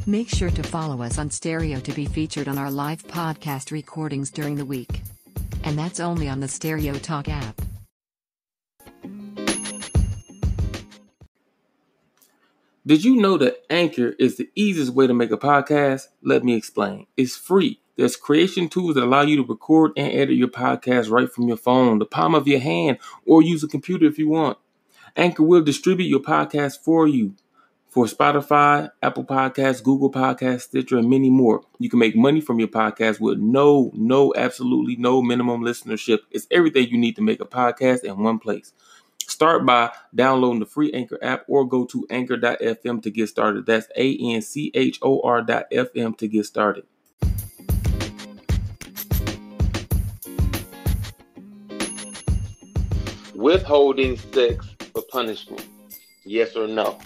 Make sure to follow us on Stereo to be featured on our live podcast recordings during the week. And that's only on the Stereo Talk app. Did you know that Anchor is the easiest way to make a podcast? Let me explain. It's free. There's creation tools that allow you to record and edit your podcast right from your phone, the palm of your hand, or use a computer if you want. Anchor will distribute your podcast for you. For Spotify, Apple Podcasts, Google Podcasts, Stitcher, and many more. You can make money from your podcast with absolutely no minimum listenership. It's everything you need to make a podcast in one place. Start by downloading the free Anchor app or go to anchor.fm to get started. That's ANCHOR.FM to get started. Withholding sex for punishment. Yes or no?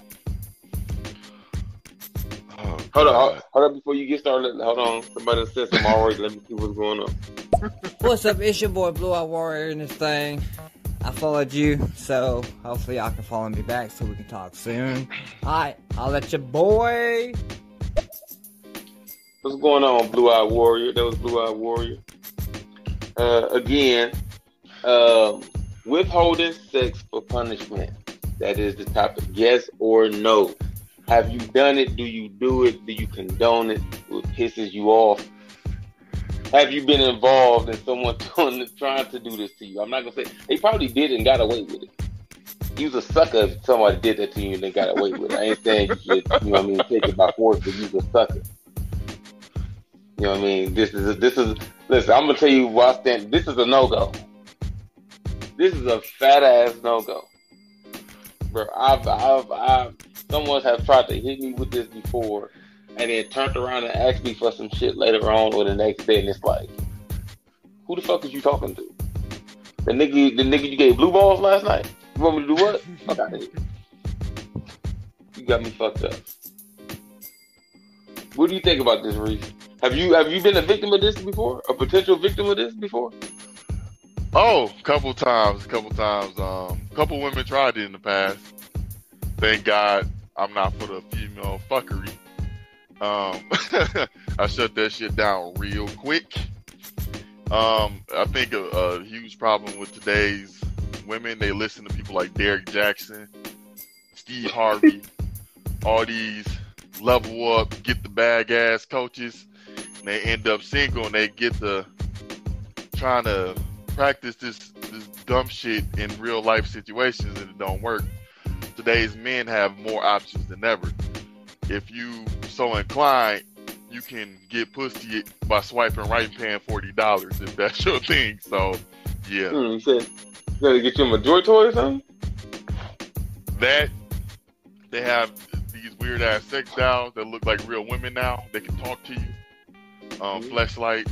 Hold on, before you get started, hold on. Somebody said something already. Let me see what's going on. What's up? It's your boy Blue Eye Warrior in this thing. I followed you, so hopefully y'all can follow me back so we can talk soon. Alright, I'll let your boy. What's going on, Blue Eye Warrior? That was Blue Eye Warrior. Again, withholding sex for punishment. That is the topic. Yes or no? Have you done it? Do you do it? Do you condone it? What pisses you off? Have you been involved in someone trying to do this to you? I'm not going to say, they probably did and got away with it. You was a sucker if somebody did that to you and they got away with it. I ain't saying you should, take it by force, but you was a sucker. You know what I mean? Listen, I'm going to tell you where I stand. This is a no-go. This is a fat-ass no-go. Bro, someone has tried to hit me with this before and then turned around and asked me for some shit later on or the next day, and it's like, who the fuck is you talking to? The nigga you gave blue balls last night? You want me to do what? Fuck out of here. You got me fucked up. What do you think about this, Reese? Have you been a victim of this before? A potential victim of this before? Oh, couple times. Couple women tried it in the past. Thank God I'm not for the female fuckery. I shut that shit down real quick. I think a huge problem with today's women, they listen to people like Derek Jackson, Steve Harvey, all these level up, get the bag ass coaches, and they end up single and they get to trying to practice this dumb shit in real life situations and it don't work. Today's men have more options than ever. If you so inclined, you can get pussy by swiping right and paying $40 if that's your thing. So, yeah. You said you gotta get you a Majority toy or something? That, they have these weird ass sex dolls that look like real women now. They can talk to you. Fleshlights,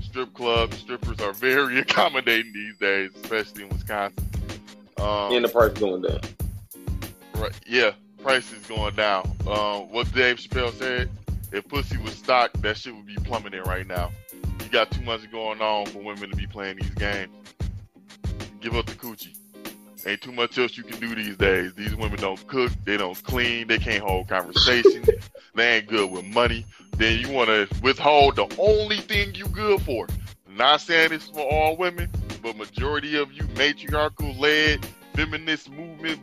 strip clubs. Strippers are very accommodating these days, especially in Wisconsin. And the price going down. Right, yeah, price is going down. What Dave Chappelle said, if pussy was stock, that shit would be plummeting right now. You got too much going on for women to be playing these games. Give up the coochie. Ain't too much else you can do these days. These women don't cook, they don't clean, they can't hold conversation, they ain't good with money. Then you want to withhold the only thing you good for. Not saying this for all women, but majority of you matriarchal led feminist movement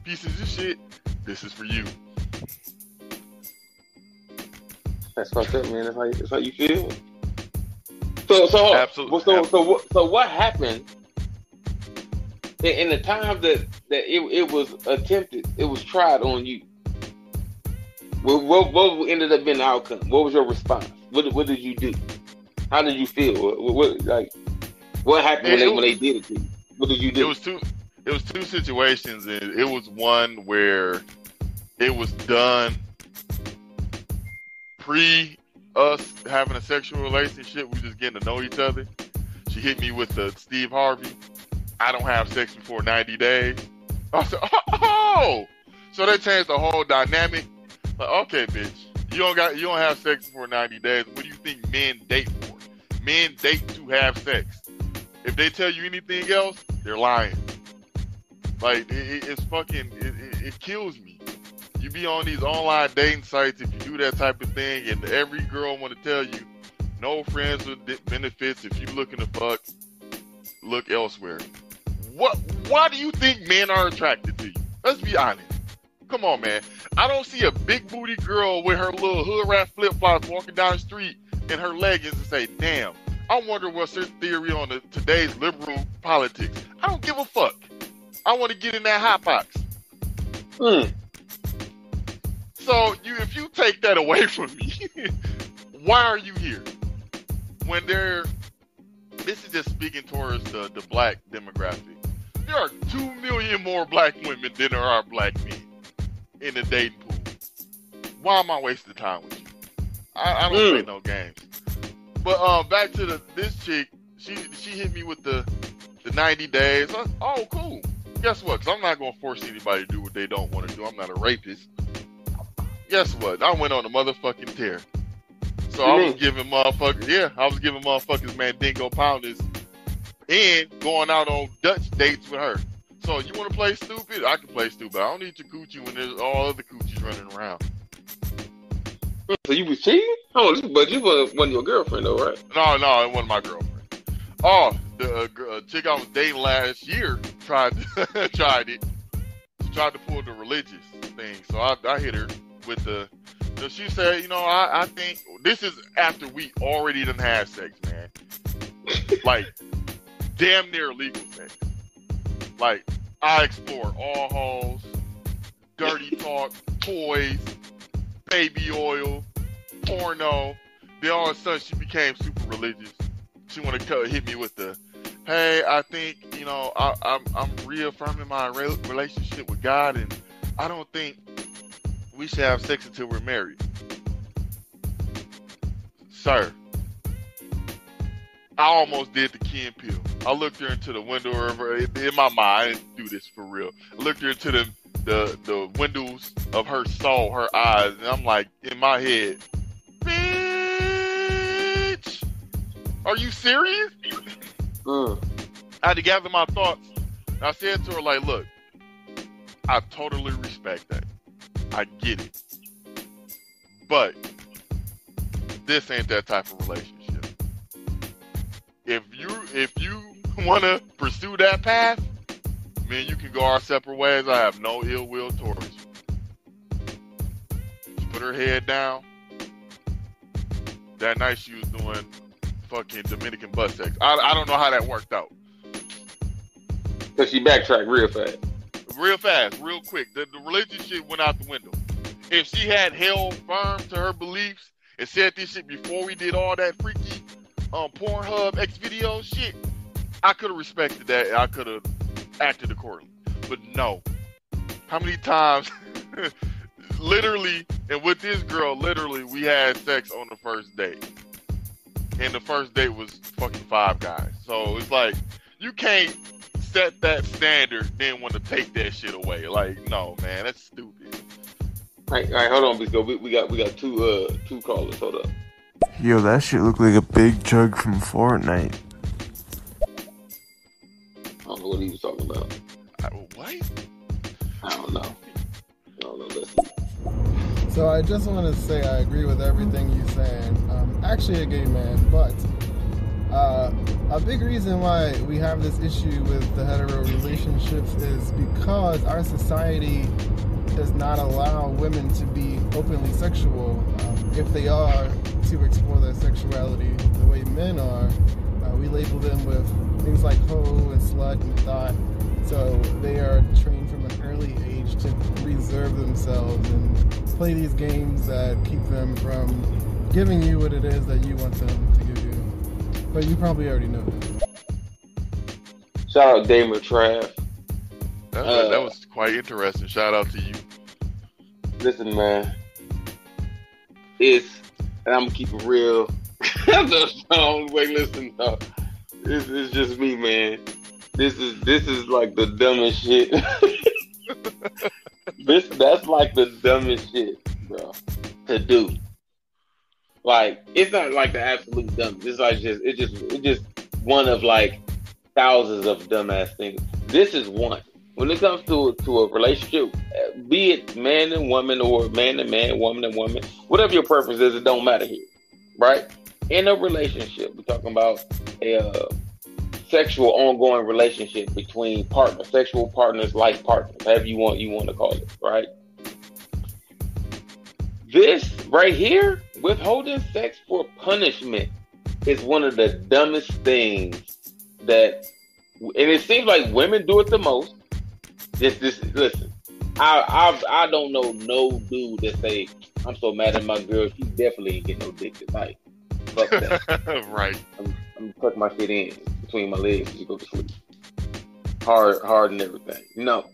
pieces of shit, this is for you. That's fucked up, man. That's how you feel. So absolutely. So what happened in the time that it was attempted, it was tried on you? What ended up being the outcome? What was your response? What did you do? How did you feel? What happened when they did it to you? What did you do? It was two situations, and it was one where it was done pre us having a sexual relationship. We just getting to know each other. She hit me with the Steve Harvey, I don't have sex before 90 days. I said, oh! So that changed the whole dynamic. Like, okay, bitch, you don't have sex before 90 days. What do you think men date for? Men date to have sex. If they tell you anything else, they're lying. Like, it's fucking, it kills me. You be on these online dating sites if you do that type of thing, and every girl want to tell you, no friends with benefits. If you looking to fuck, look elsewhere. Why do you think men are attracted to you? Let's be honest. Come on, man. I don't see a big booty girl with her little hood rat flip flops walking down the street in her leggings and say, "Damn, I wonder what's her theory on today's liberal politics." I don't give a fuck. I want to get in that hot box. So if you take that away from me, why are you here? When this is just speaking towards the black demographic. There are 2 million more black women than there are black men in the dating pool. Why am I wasting time with you? I don't play no games. But back to this chick, she hit me with the 90 days. Oh, cool. Guess what? Because I'm not going to force anybody to do what they don't want to do. I'm not a rapist. Guess what? I went on a motherfucking tear. So I was giving motherfuckers Mandingo pounders and going out on Dutch dates with her. So you want to play stupid? I can play stupid. I don't need your coochie when there's all other coochies running around. So you was cheating? Oh, but you wasn't your girlfriend though, right? No, it wasn't my girlfriend. Oh, the chick I was dating last year tried it. She tried to pull the religious thing. So I hit her with the... So she said, I think... This is after we already done had sex, man. Like, damn near legal sex. Like, I explore all holes, dirty talk, toys, baby oil, porno. Then all of a sudden she became super religious. She wanted to hit me with the, "Hey, I think, I'm reaffirming my relationship with God, and I don't think we should have sex until we're married." Sir, I almost did the Key and Peele. I looked her into the window of her, in my mind, I didn't do this for real. I looked her into the windows of her soul, her eyes, and I'm like, in my head, "Bitch, are you serious?" I had to gather my thoughts. And I said to her, like, "Look, I totally respect that. I get it. But this ain't that type of relationship. If you want to pursue that path, man, you can go our separate ways. I have no ill will towards you." She put her head down. That night she was doing fucking Dominican butt sex. I don't know how that worked out. Because she backtracked real fast. Real fast, real quick. The religious shit went out the window. If she had held firm to her beliefs and said this shit before we did all that freaky Pornhub X video shit, I could have respected that and I could have acted accordingly. But no. How many times literally, and with this girl, literally we had sex on the first date. And the first date was fucking 5 guys. So it's like, you can't set that standard then want to take that shit away. Like, no, man, that's stupid. All right, hold on, Bisco. We got two callers. Hold up. Yo, that shit looked like a big jug from Fortnite. I don't know what he was talking about. What? I don't know. Let's see. So I just want to say I agree with everything you're saying. I'm actually a gay man, but a big reason why we have this issue with the hetero relationships is because our society does not allow women to be openly sexual. If they are, to explore their sexuality the way men are. We label them with things like hoe and slut and thought. So they are trained from an early age to reserve themselves and play these games that keep them from giving you what it is that you want them to give you. But you probably already know this. Shout out Damon Trav. That was quite interesting. Shout out to you. Listen, man. And I'm gonna keep it real. That's the only way. Listen, it's just me, man. This is like the dumbest shit. That's like the dumbest shit, bro, to do. Like, it's not like the absolute dumbest. It's like it's just one of like thousands of dumbass things. This is one. when it comes to a relationship, be it man and woman or man and man, woman and woman, whatever your preference is, it don't matter here, right? In a relationship, we're talking about a sexual ongoing relationship between partners, sexual partners, life partners, however you want to call it, right? This right here, withholding sex for punishment, is one of the dumbest things that, and it seems like women do it the most. Just listen. I don't know no dude that say, I'm so mad at my girl, she definitely ain't getting no dick tonight. Fuck that. Right. I'm tuck my shit in between my legs as you go to sleep. Hard and everything. No,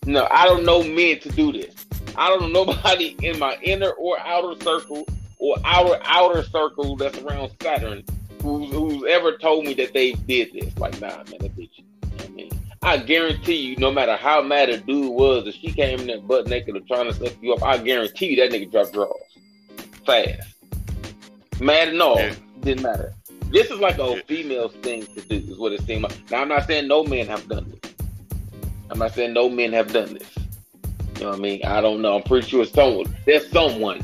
I don't know men to do this. I don't know nobody in my inner or outer circle or our outer circle that's around Saturn who's ever told me that they did this. Like, nah, man, that bitch. You know what I mean? I guarantee you, no matter how mad a dude was, if she came in there butt naked or trying to suck you up, I guarantee you that nigga dropped drawers. Fast. Mad and all. Didn't matter. This is like a female thing to do, is what it seemed like. Now, I'm not saying no men have done this. I'm not saying no men have done this. You know what I mean? I don't know. I'm pretty sure there's someone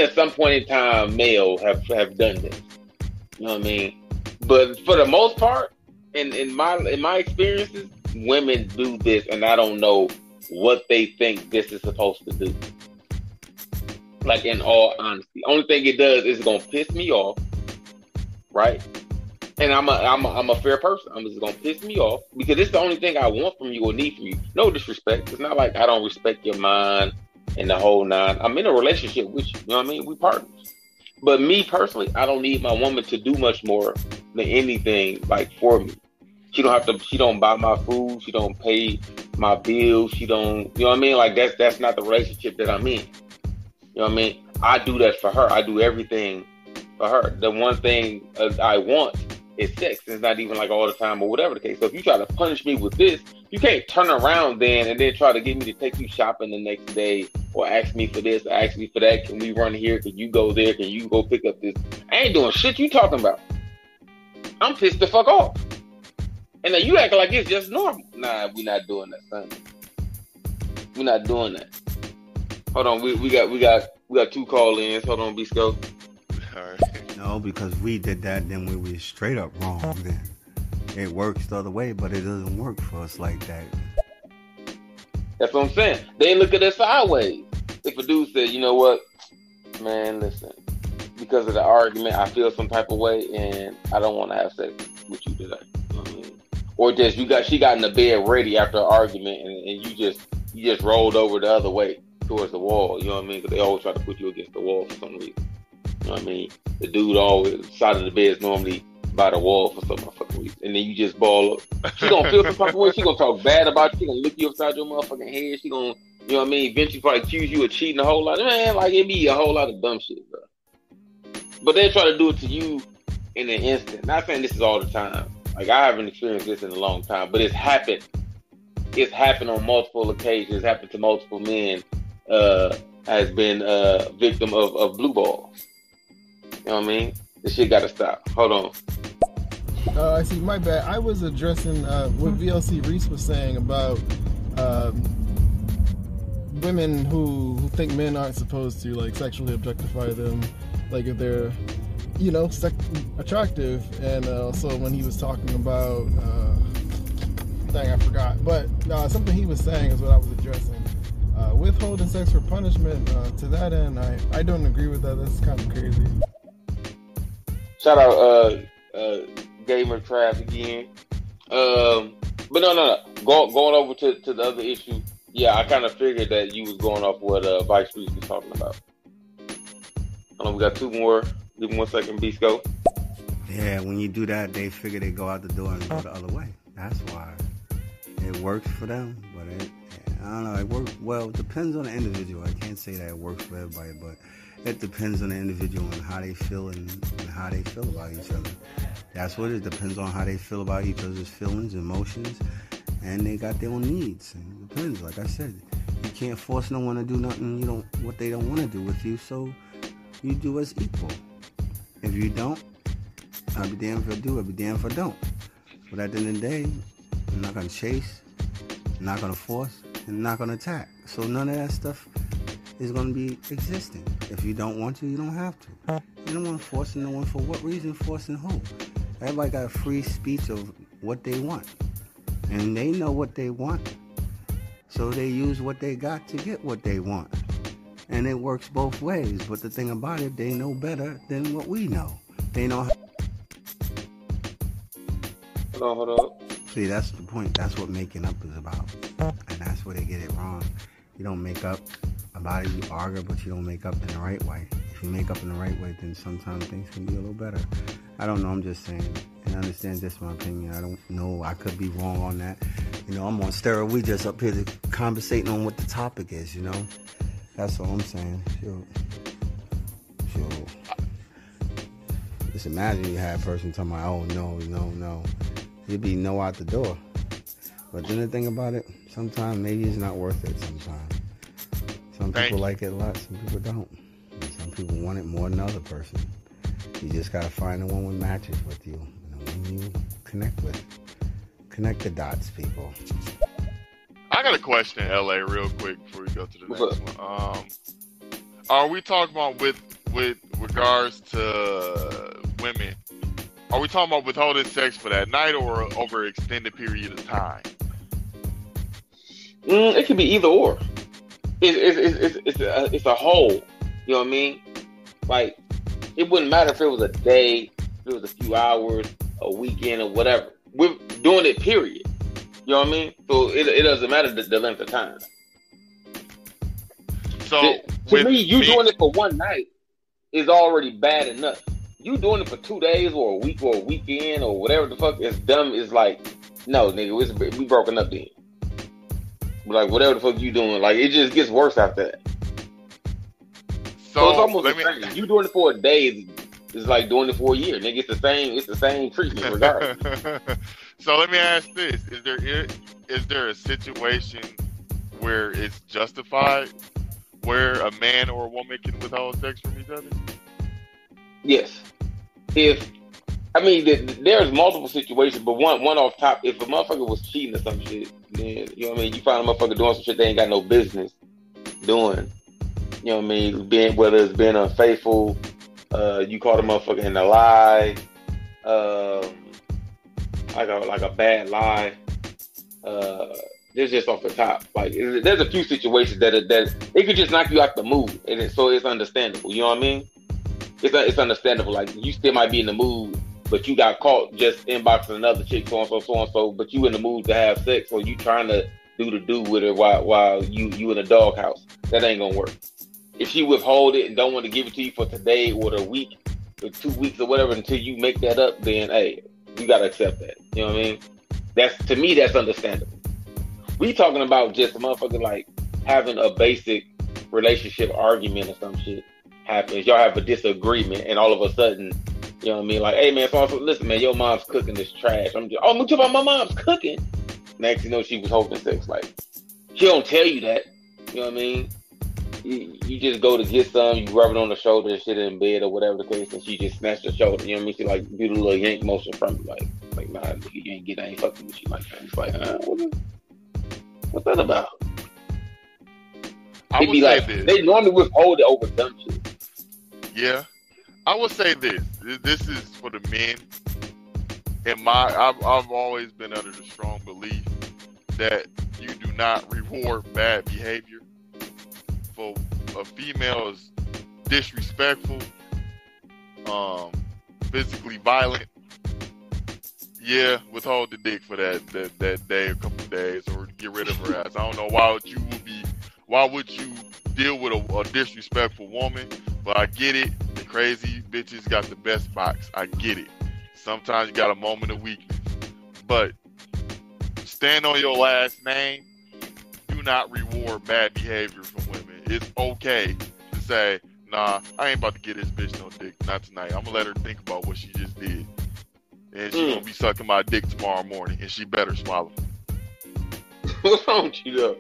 at some point in time, male, have done this. You know what I mean? But for the most part, in my experiences, women do this, and I don't know what they think this is supposed to do. Like, in all honesty, only thing it does is it's gonna piss me off, right? And I'm a fair person. I'm just gonna piss me off because it's the only thing I want from you or need from you. No disrespect. It's not like I don't respect your mind and the whole nine. I'm in a relationship with you. You know what I mean? We partners. But me personally, I don't need my woman to do much more than anything like for me. She don't buy my food. She don't pay my bills. She don't, you know what I mean? Like that's not the relationship that I'm in. You know what I mean? I do that for her. I do everything for her. The one thing I want is sex. It's not even like all the time or whatever the case. So if you try to punish me with this, you can't turn around then and then try to get me to take you shopping the next day or ask me for this or ask me for that. Can we run here? Can you go there? Can you go pick up this? I ain't doing shit you talking about. I'm pissed the fuck off. And then you acting like it's just normal. Nah, we not doing that, son. We're not doing that. Hold on, we got two call-ins. Hold on, Bisco. All right. No, because we did that, then we were straight up wrong. Then it works the other way, but it doesn't work for us like that. That's what I'm saying. They look at us sideways. If a dude said, you know what, man, listen, because of the argument, I feel some type of way, and I don't want to have sex with you today. You know what I mean? Or just she got in the bed ready after an argument, and you just rolled over the other way towards the wall. You know what I mean? Because they always try to put you against the wall for some reason. You know what I mean? The dude always side of the bed is normally by the wall for some motherfucking reason, and then you just ball up. She gonna feel some type of way. She gonna talk bad about you. She gonna lick you upside your motherfucking head. She gonna, you know what I mean? Eventually probably accuse you of cheating a whole lot. Man, like it be a whole lot of dumb shit, bro. But they try to do it to you in an instant. Not saying this is all the time. Like I haven't experienced this in a long time, but it's happened. It's happened on multiple occasions. It's happened to multiple men. Has been a victim of blue balls. You know what I mean? This shit gotta stop. Hold on. I see, my bad. I was addressing what VLC Reese was saying about women who think men aren't supposed to like sexually objectify them, like if they're, you know, attractive. And also when he was talking about, dang, I forgot. But something he was saying is what I was addressing. Withholding sex for punishment, to that end, I don't agree with that. That's kind of crazy. Shout out Gamer Trav again. But no. Going over to the other issue, yeah, I kind of figured that you was going off what Vice Reese was talking about. Hold on, we got two more. Give me 1 second, Bisco. Yeah, when you do that, they figure they go out the door and go the other way. That's why it works for them, but I don't know, it works, well, it depends on the individual. I can't say that it works for everybody, but it depends on the individual and how they feel and how they feel about each other. That's what it depends on, how they feel about each other's feelings, emotions, and they got their own needs. And it depends, like I said, you can't force no one to do nothing what they don't want to do with you, so you do as equal. If you don't, I'll be damned if I do, I'll be damned if I don't. But at the end of the day, I'm not going to chase. not going to force, and not going to attack. So none of that stuff is going to be existing. If you don't want to, you don't have to. You don't want to force no one. For what reason forcing who? Everybody got a free speech of what they want. And they know what they want. So they use what they got to get what they want. And it works both ways. But the thing about it, they know better than what we know. They know how. Hold on. See, that's the point. That's what making up is about. And that's where they get it wrong. You don't make up about it. You argue, but you don't make up in the right way. If you make up in the right way, then sometimes things can be a little better. I don't know. I'm just saying. And I understand just my opinion. I don't know. I could be wrong on that. You know, I'm on steroids. We just up here to conversating on what the topic is, you know. That's all I'm saying. Sure. Just imagine you had a person talking about, oh, no. You'd be no out the door. But then the thing about it, sometimes maybe it's not worth it sometimes. Some people like it a lot, some people don't. And some people want it more than the other person. You just got to find the one that matches with you. And the one you connect with. Connect the dots, people. I got a question, LA, real quick before we go to the next one. Are we talking about with regards to women? Are we talking about withholding sex for that night or over an extended period of time? It could be either or. It's a whole. You know what I mean? Like, it wouldn't matter if it was a day, if it was a few hours, a weekend, or whatever. We're doing it, period. You know what I mean? So it doesn't matter the length of time. So to me, you doing it for one night is already bad enough. You doing it for 2 days or a week or a weekend or whatever the fuck is dumb is like, no, nigga, we broken up then. Like, whatever the fuck you doing, like, it just gets worse after that. So it's almost the same. You doing it for a day is like doing it for a year. Nigga, it's the same treatment regardless. So let me ask this. Is there a situation where it's justified where a man or a woman can withhold sex from each other? Yes. There's multiple situations, but one off top, if a motherfucker was cheating or some shit, then, you know what I mean, you find a motherfucker doing some shit they ain't got no business doing. You know what I mean? Whether it's being unfaithful, you caught a motherfucker in a lie, like a bad lie. This just off the top. Like, there's a few situations that it could just knock you out the mood, and so it's understandable. You know what I mean? It's understandable. Like, you still might be in the mood, but you got caught just inboxing another chick, so and so. But you in the mood to have sex, or you trying to do with her while you in a doghouse. That ain't gonna work. If she withhold it and don't want to give it to you for today or the week or 2 weeks or whatever until you make that up, then hey, you gotta accept that. You know what I mean? To me, that's understandable. We talking about just a motherfucker like having a basic relationship argument or some shit happens. Y'all have a disagreement and all of a sudden, you know what I mean? Like, hey man, so listen man, your mom's cooking this trash. I'm talking about my mom's cooking. Next you know, she was holding sex. Like, she don't tell you that. You know what I mean? You just go to get some, you rub it on the shoulder and shit in bed or whatever the case, and she just snatched the shoulder. You know what I mean? She like do the little yank motion from you, like nah, you ain't fucking with you like that. It's like, what's that about? It'd be like this. They normally withhold it over dumb shit. Yeah, I would say this. This is for the men. I've always been under the strong belief that you do not reward bad behavior. For a female is disrespectful, physically violent, yeah, withhold the dick for that day, a couple of days, or get rid of her ass. I don't know why would you deal with a disrespectful woman, but I get it. The crazy bitches got the best box. I get it. Sometimes you got a moment of weakness, but stand on your last name. Do not reward bad behavior from women. It's okay to say, nah, I ain't about to get this bitch no dick, not tonight. I'm gonna let her think about what she just did, and she gonna be sucking my dick tomorrow morning, and she better swallow. What's wrong with you though?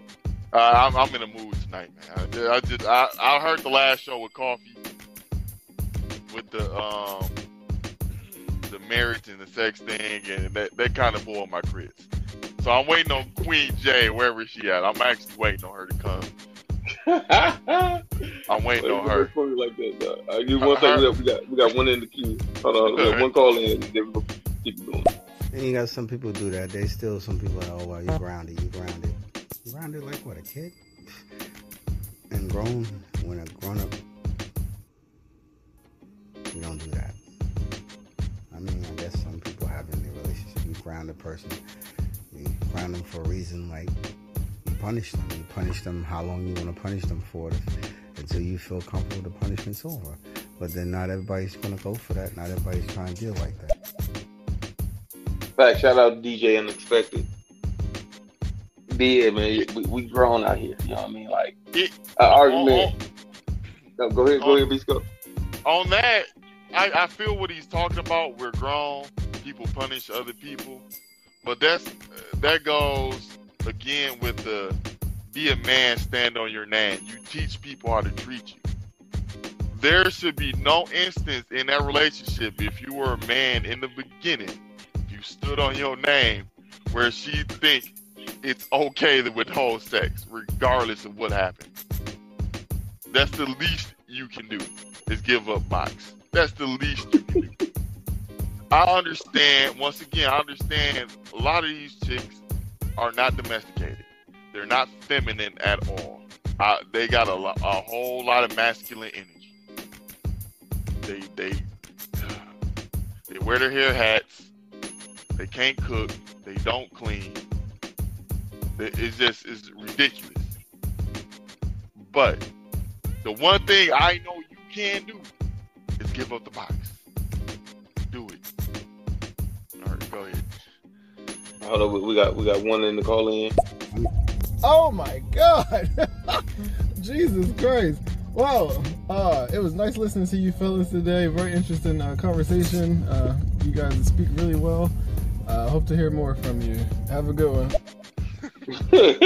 I'm in a mood tonight, man. I heard the last show with Coffee with the marriage and the sex thing, and that kind of boiled my grits. So So I'm waiting on Queen J, wherever she at. I'm actually waiting on her to come. I'm waiting on her. Like that, I give one thing. We got one in the queue. Hold on, we got one call in. Then we'll keep going. And you got some people do that. They still some people are, oh well, you grounded. You grounded like what, a kid? And grown, when a grown up, you don't do that. I mean, I guess some people have in their relationship, you ground a person, you ground them for a reason, like you punish them. You punish them how long you want to punish them for until you feel comfortable the punishment's over. But then not everybody's going to go for that. Not everybody's trying to deal like that. Fact, shout out to DJ Unexpected. Yeah, man, we grown out here. You know what I mean? Like, argument. No, go ahead, Bisco. On that, I feel what he's talking about. We're grown. People punish other people. But that goes, again, with the be a man, stand on your name. You teach people how to treat you. There should be no instance in that relationship, if you were a man in the beginning, you stood on your name, where she think it's okay to withhold sex, regardless of what happened. That's the least you can do, is give up box. That's the least you can do. I understand a lot of these chicks are not domesticated. They're not feminine at all. They got a whole lot of masculine energy. They wear their hair hats. They can't cook. They don't clean. It's ridiculous. But the one thing I know you can do is give up the box. Do it. All right, go ahead. Hold on, we got one in the call in. Oh my God! Jesus Christ! Well, it was nice listening to you fellas today. Very interesting conversation. You guys speak really well. Hope to hear more from you. Have a good one. Let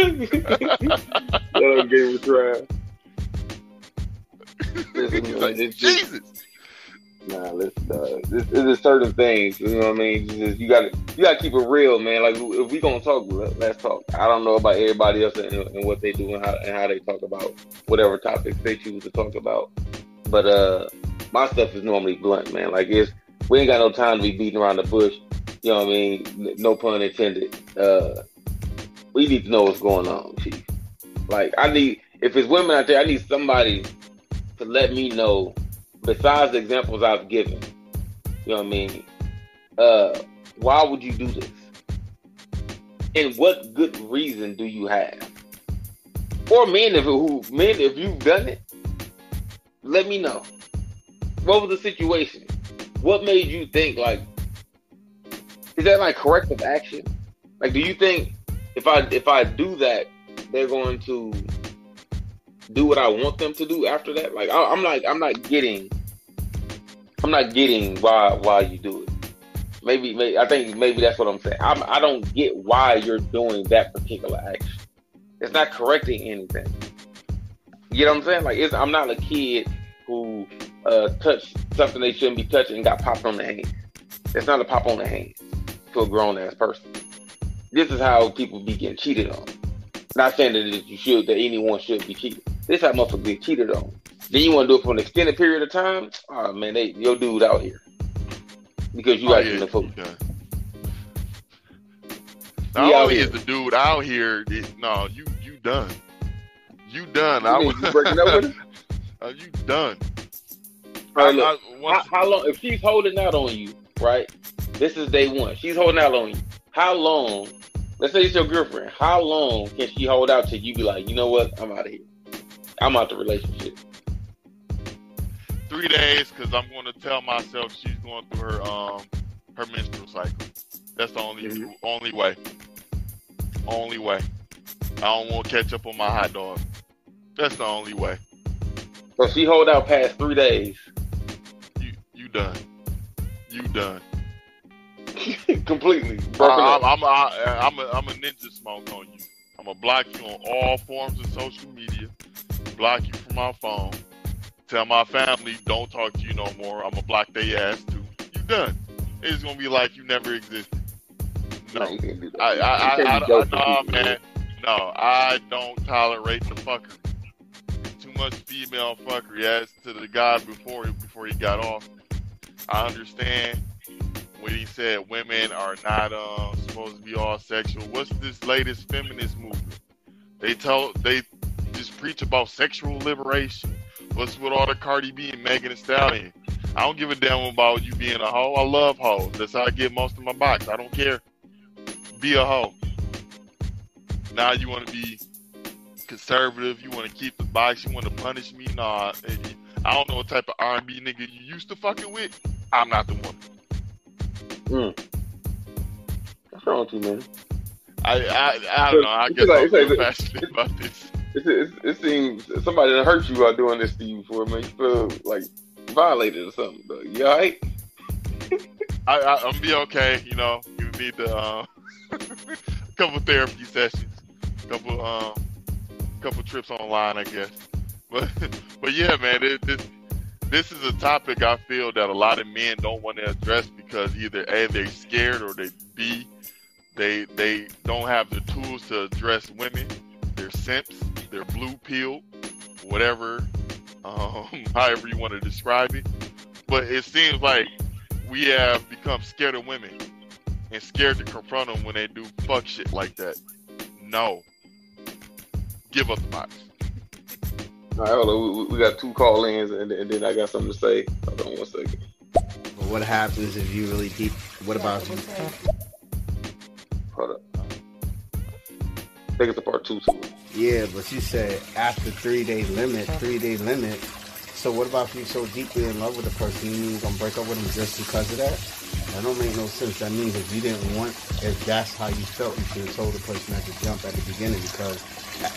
give it a try. Jesus. Nah, listen, this is certain things. You know what I mean? You gotta keep it real, man. Like, if we gonna talk, let's talk. I don't know about everybody else and what they do and how they talk about whatever topics they choose to talk about. But my stuff is normally blunt, man. Like, we ain't got no time to be beating around the bush. You know what I mean? No pun intended. We need to know what's going on, Chief. Like, if it's women out there, I need somebody to let me know, besides the examples I've given. You know what I mean? Why would you do this? And what good reason do you have? Or men, if you've done it, let me know. What was the situation? What made you think, like, is that like corrective action? Like, do you think if I do that, they're going to do what I want them to do after that? Like, I'm not getting why you do it. Maybe I think that's what I'm saying. I don't get why you're doing that particular action. It's not correcting anything. You know what I'm saying? Like, I'm not a kid who touched something they shouldn't be touching and got popped on the hand. It's not a pop on the hand to a grown ass person. This is how people be getting cheated on. Not saying that anyone should be cheated. This is how motherfuckers get cheated on. Then you want to do it for an extended period of time? Oh man, your dude out here because you got the food. Not only is the dude out here, you done. You done. You breaking up with him? You done. Right, look, how long? If she's holding out on you, right? This is day one. She's holding out on you. How long? Let's say it's your girlfriend. How long can she hold out till you be like, you know what? I'm out of here. I'm out the relationship. 3 days, because I'm going to tell myself she's going through her menstrual cycle. That's the only way. Only way. I don't want to catch up on my hot dog. That's the only way. So she hold out past 3 days. You done. You done. Completely. I'm a ninja smoke on you. I'm gonna block you on all forms of social media. Block you from my phone. Tell my family don't talk to you no more. I'm gonna block their ass too. You done. It's gonna be like you never existed. No, you can't do that. Man. No, I don't tolerate the fuckery. Too much female fuckery. As to the guy before he got off, I understand when he said women are not supposed to be all sexual. What's this latest feminist movement? They just preach about sexual liberation. What's with all the Cardi B and Megan Thee Stallion? I don't give a damn about you being a hoe. I love hoes. That's how I get most of my box. I don't care. Be a hoe. Now you want to be conservative. You want to keep the box. You want to punish me. Nah. I don't know what type of R&B nigga you used to fucking with. I'm not the one. What's wrong with you, man? I don't know. I guess I'm so passionate about this. It seems somebody that hurt you while doing this to you before, man. You feel like violated or something, though. You alright? I'm be okay. You know, you need a couple therapy sessions, couple trips online, I guess. But yeah, man, this is a topic I feel that a lot of men don't want to address because either A, they're scared, or B, they don't have the tools to address women. They're simps, they're blue pilled, whatever, however you want to describe it. But it seems like we have become scared of women and scared to confront them when they do fuck shit like that. No. Give up the box. All right, hold on. We got 2 call-ins, and then I got something to say. Hold on 1 second. But what happens if you really deep? What about you? Hold up. I think it's a part 2 to it. Yeah, but you said after 3-day limit. So what about if you're so deeply in love with a person, you mean you're going to break up with them just because of that? That don't make no sense. That means if you didn't want, if that's how you felt, you should have told the person at the jump at the beginning, because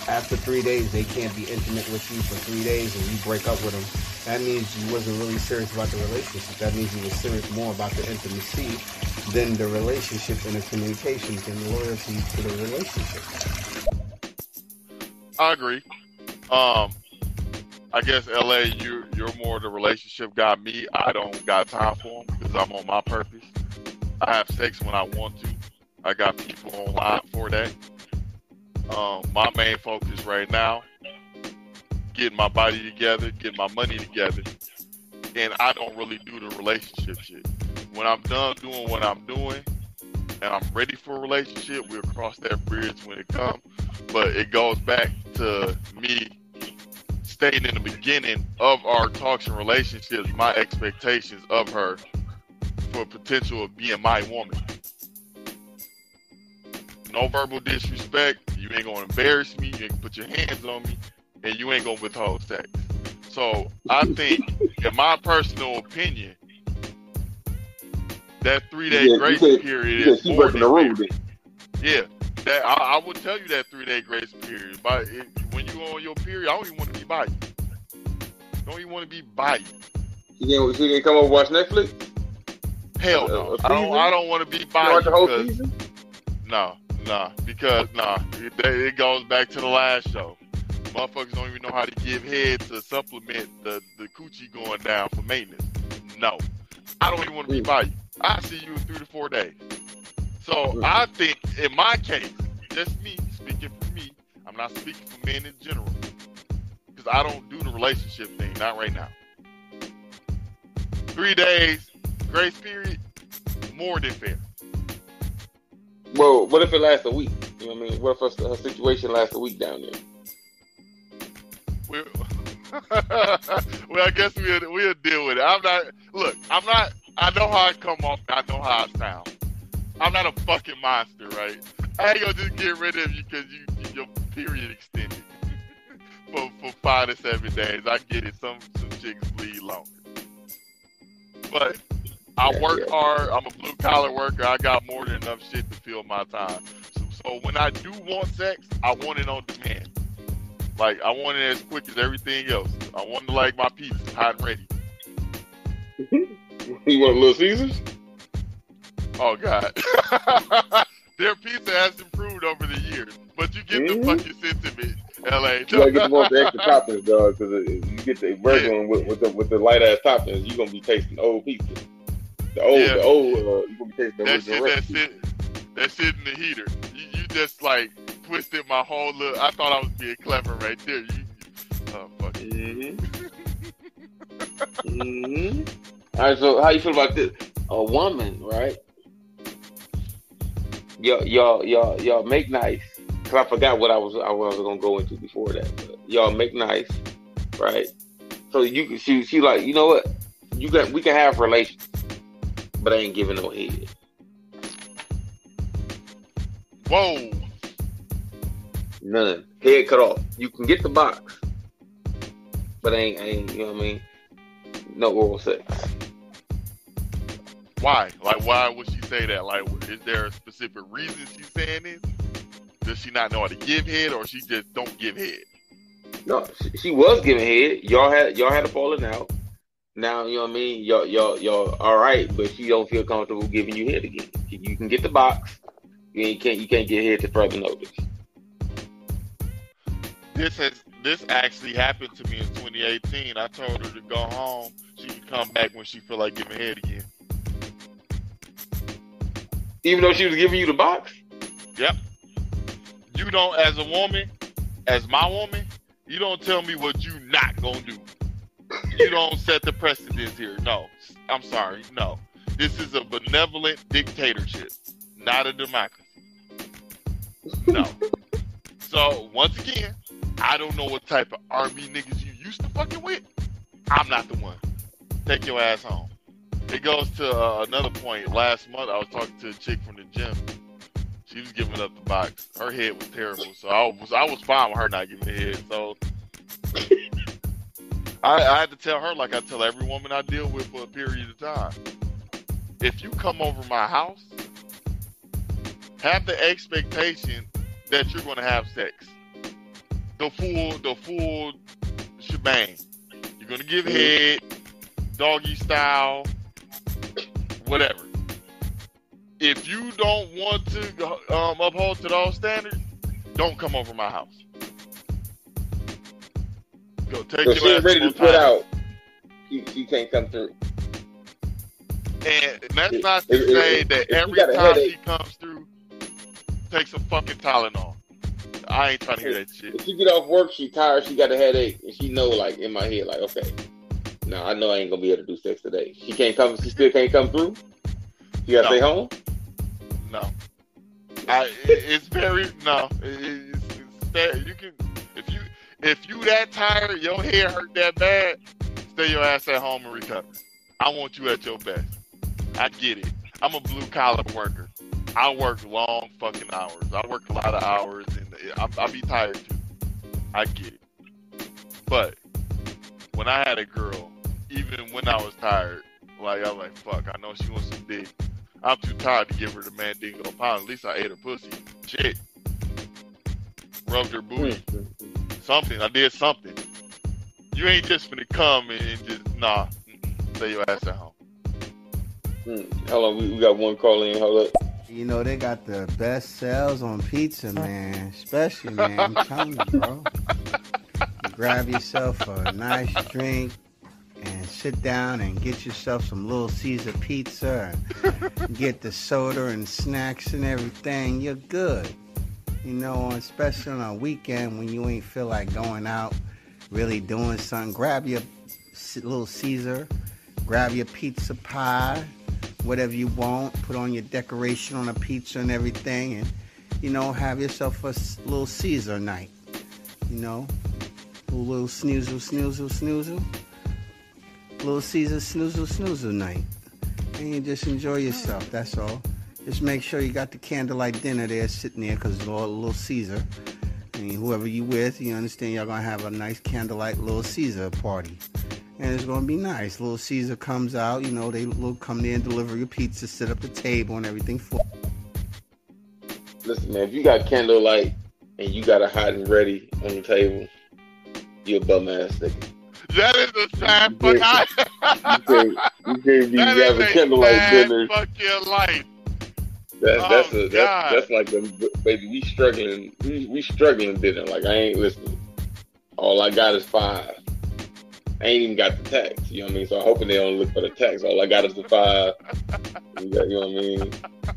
after 3 days, they can't be intimate with you for 3 days and you break up with them. That means you wasn't really serious about the relationship. That means you were serious more about the intimacy than the relationship and the communication and the loyalty to the relationship. I agree. I guess LA, you're more the relationship guy. Me, I don't got time for them because I'm on my purpose. I have sex when I want to. I got people online for that. My main focus right now, getting my body together, getting my money together, and I don't really do the relationship shit. When I'm done doing what I'm doing, and I'm ready for a relationship, we'll cross that bridge when it comes. But it goes back to me stating in the beginning of our talks and relationships, my expectations of her for potential of being my woman. No verbal disrespect. You ain't gonna embarrass me. You ain't gonna put your hands on me, and you ain't gonna withhold sex. So I think, in my personal opinion, that 3-day grace period is more than fair. Yeah, that I would tell you that 3-day grace period. But when you on your period, I don't even want to be by you. Don't even want to be by you. She didn't come over and watch Netflix? Hell no. I don't want to be by you. The whole season? No, because it goes back to the last show. Motherfuckers don't even know how to give head to supplement the coochie going down for maintenance. No, I don't even want to be by you. I see you in 3 to 4 days. So I think, in my case, just me speaking for me, I'm not speaking for men in general, because I don't do the relationship thing, not right now. 3 days grace period, more than fair. Well, what if it lasts a week? You know what I mean? What if her situation lasts a week down there? Well, I guess we'll deal with it. I know how I come off. I know how I sound. I'm not a fucking monster, right? I ain't gonna just get rid of you because your period extended for 5 to 7 days. I get it. Some chicks bleed longer. But I work hard. I'm a blue collar worker. I got more than enough shit to fill my time. So when I do want sex, I want it on demand. Like, I want it as quick as everything else. I want it like my pizza, hot and ready. You want Little Caesars? Oh, God. Their pizza has improved over the years. But you get the fucking sense of it, LA. You gotta get the more extra toppings, dog, because you get the regular one with the light-ass toppings, you're going to be tasting old pizza. The old, you're going to be tasting the original recipe. that shit in the heater. You just like twisted my whole look. I thought I was being clever right there. Oh fuck it. All right, so how you feel about this? A woman, right? Y'all make nice. Cause I forgot what I was gonna go into before that. But y'all make nice, right? So she like, you know what? We can have relations, but I ain't giving no head. Whoa. None. Head cut off. You can get the box, but ain't you know what I mean? No oral sex. Why? Like, why would she say that? Like, is there a specific reason she's saying this? Does she not know how to give head, or she just don't give head? No, she was giving head. Y'all had a falling out. Now, you know what I mean? Y'all all right, but she don't feel comfortable giving you head again. You can get the box. You can't get head to further notice. This actually happened to me in 2018. I told her to go home. She could come back when she feel like giving head again. Even though she was giving you the box? Yep. You don't, as a woman, as my woman, you don't tell me what you not gonna do. You don't set the precedence here. No. I'm sorry. No. This is a benevolent dictatorship, not a democracy. No. So, once again, I don't know what type of army niggas you used to fucking with. I'm not the one. Take your ass home. It goes to another point. Last month, I was talking to a chick from the gym. She was giving up the box. Her head was terrible, so I was fine with her not giving head. So I had to tell her, like I tell every woman I deal with for a period of time. If you come over my house, have the expectation that you're going to have sex. The full shebang. You're going to give head, doggy style, whatever. If you don't want to uphold to those standards, don't come over my house. Go take your she ass ready to put out. She can't come through. And that's not to say that every time she comes through, takes a fucking Tylenol. I ain't trying to hear that shit. If she get off work, she tired, she got a headache, and she know, like, in my head, like, okay, no, I know I ain't gonna be able to do sex today. She still can't come through? She gotta stay home? No. It's very, no. It's that, you can, if you that tired, your head hurt that bad, stay your ass at home and recover. I want you at your best. I get it. I'm a blue collar worker. I work long fucking hours. I work a lot of hours, and I be tired too. I get it. But when I had a girl, even when I was tired, like I was like, fuck, I know she wants some dick. I'm too tired to give her the Mandingo pound. At least I ate her pussy. Shit. Rubbed her booty. Something. I did something. You ain't just finna come and just, nah. Stay your ass at home. Hold on, we got one call in. Hold up. You know, they got the best sales on pizza, man. Especially, man. I'm telling you, bro. You grab yourself a nice drink and sit down and get yourself some Little Caesar pizza and get the soda and snacks and everything. You're good. You know, especially on a weekend when you ain't feel like going out, really doing something. Grab your Little Caesar, grab your pizza pie, whatever you want, put on your decoration on a pizza and everything, and, you know, have yourself a Little Caesar night. You know, little snoozle. Little Caesar snoozle night. And you just enjoy yourself, that's all. Just make sure you got the candlelight dinner there sitting there, because it's all Little Caesar. And whoever you with, you understand y'all going to have a nice candlelight Little Caesar party. And it's going to be nice. Little Caesar comes out, you know, they will come there and deliver your pizza, set up the table and everything for you. Listen, man, if you got candlelight and you got a hot and ready on the table, you're a bum ass nigga. That is a sad fuck. You can't be having candlelight dinner. Fuck your life. That's like them, baby. We struggling dinner. Like, I ain't listening. All I got is 5. I ain't even got the tax. You know what I mean? So I'm hoping they don't look for the tax. All I got is the 5. You know what I mean?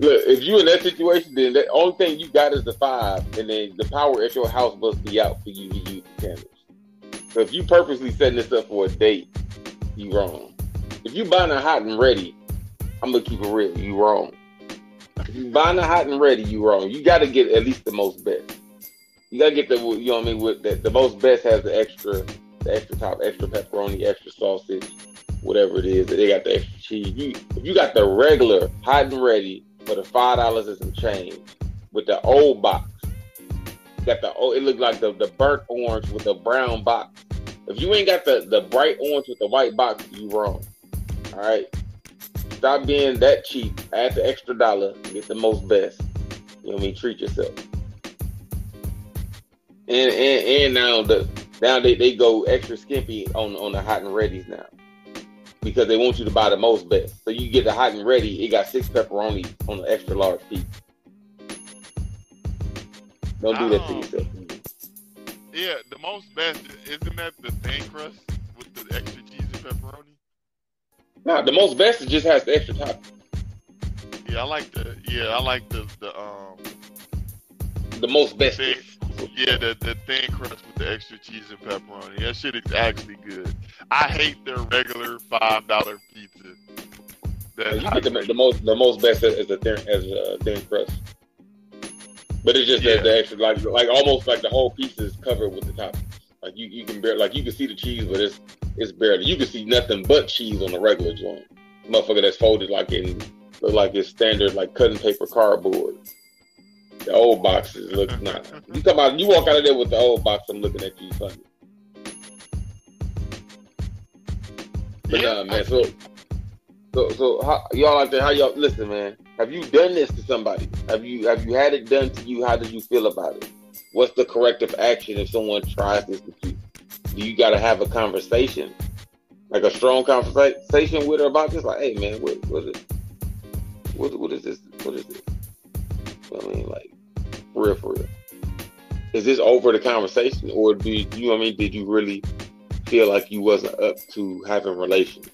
Look, if you in that situation, then the only thing you got is the 5, and then the power at your house must be out for you to use the candles. So if you purposely setting this up for a date, you wrong. If you buying a hot and ready, I'm gonna keep it real. You wrong. If you buying a hot and ready, you wrong. You got to get at least the most best. You gotta get the, you know what I mean? With the most best has the extra top, extra pepperoni, extra sausage, whatever it is. They got the extra cheese. If you got the regular hot and ready for the $5 and some change with the old box, got the old. It looked like the burnt orange with the brown box. If you ain't got the bright orange with the white box, you wrong. All right. Stop being that cheap. Add the extra $1. Get the most best. You know what I mean? Treat yourself. And now they go extra skimpy on the hot and readies now, because they want you to buy the most best. So you get the hot and ready, it got 6 pepperoni on the extra large piece. Don't do that to yourself. Yeah, the most best, isn't that the thin crust with the extra cheese and pepperoni? Nah, the most best just has the extra top. Yeah, I like the most best. The thin crust with the extra cheese and pepperoni. That shit is actually good. I hate their regular $5 pizza. You get the most best as a thin crust, but it's just the extra like almost like the whole piece is covered with the toppings. Like you can you can see the cheese, but it's barely. You can see nothing but cheese on the regular joint. Motherfucker that's folded look like it's standard like cutting paper cardboard. The old boxes look you walk out of there with the old box, I'm looking at you funny. But nah, man. So how, y'all out there? How y'all listen, man? Have you done this to somebody? Have you had it done to you? How did you feel about it? What's the corrective action if someone tries this with you? Do you got to have a conversation, like a strong conversation with her about this? Like, hey, man, what is this? What is this? You know what I mean, like, for real. Is this over the conversation, or did you really feel like you wasn't up to having relations?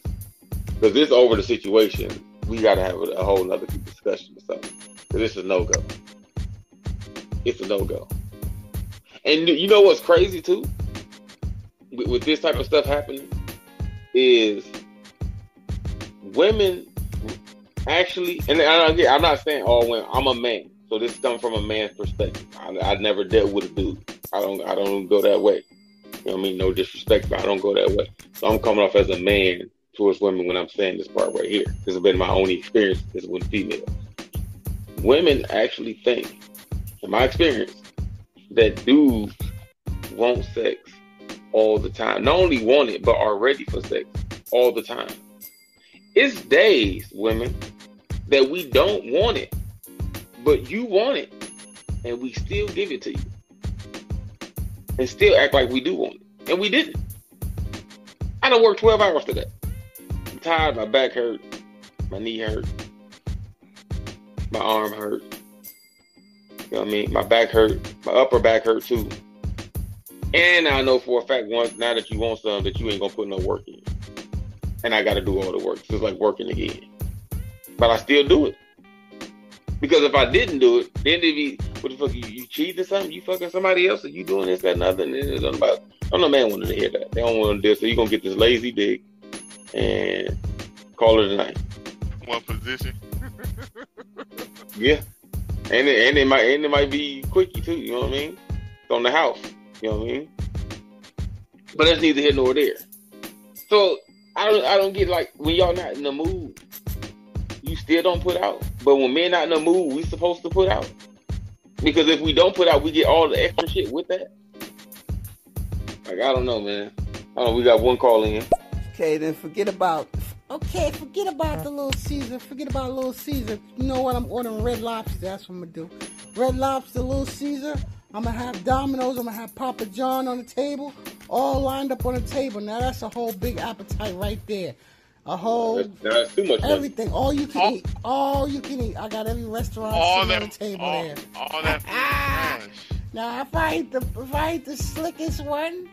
Because this over the situation, we got to have a whole nother discussion or something. Because this is a no-go. It's a no-go. And you know what's crazy, too? With this type of stuff happening, is women actually, and I'm not saying all women, I'm a man. So this comes from a man's perspective. I never dealt with a dude. I don't go that way. You know what I mean? No disrespect, but I don't go that way. So I'm coming off as a man towards women when I'm saying this part right here. This has been my only experience is with females. Women actually think, in my experience, that dudes want sex all the time. Not only want it, but are ready for sex all the time. It's days, women, that we don't want it, but you want it, and we still give it to you. And still act like we do want it. And we didn't. I done worked 12 hours today. I'm tired, my back hurt, my knee hurt, my arm hurt. You know what I mean? My back hurt, my upper back hurt too. And I know for a fact, now that you want something, that you ain't gonna put no work in. And I gotta do all the work. So it's like working again. But I still do it. Because if I didn't do it, then it'd be, what the fuck, you cheating or something? You fucking somebody else, or you doing this, that, and other, and then it's about, I don't know, man wanted to hear that. They don't want to do it, so you're gonna get this lazy dick and call it a night. One position. Yeah. And it might be quickie too, you know what I mean? It's on the house, you know what I mean? But that's neither here nor there. So I don't get, like, when y'all not in the mood, you still don't put out. But when men not in the mood, we supposed to put out. Because if we don't put out, we get all the extra shit with that. Like, I don't know, man. We got one call in. Okay, then forget about the Little Caesar. Forget about Little Caesar. You know what? I'm ordering Red Lobster. That's what I'm going to do. Red Lobster, Little Caesar. I'm going to have Domino's. I'm going to have Papa John on the table. All lined up on the table. Now, that's a whole big appetite right there. A whole... That's too much everything. All you can eat. All you can eat. I got every restaurant on the table there. All that Now, if I eat the slickest one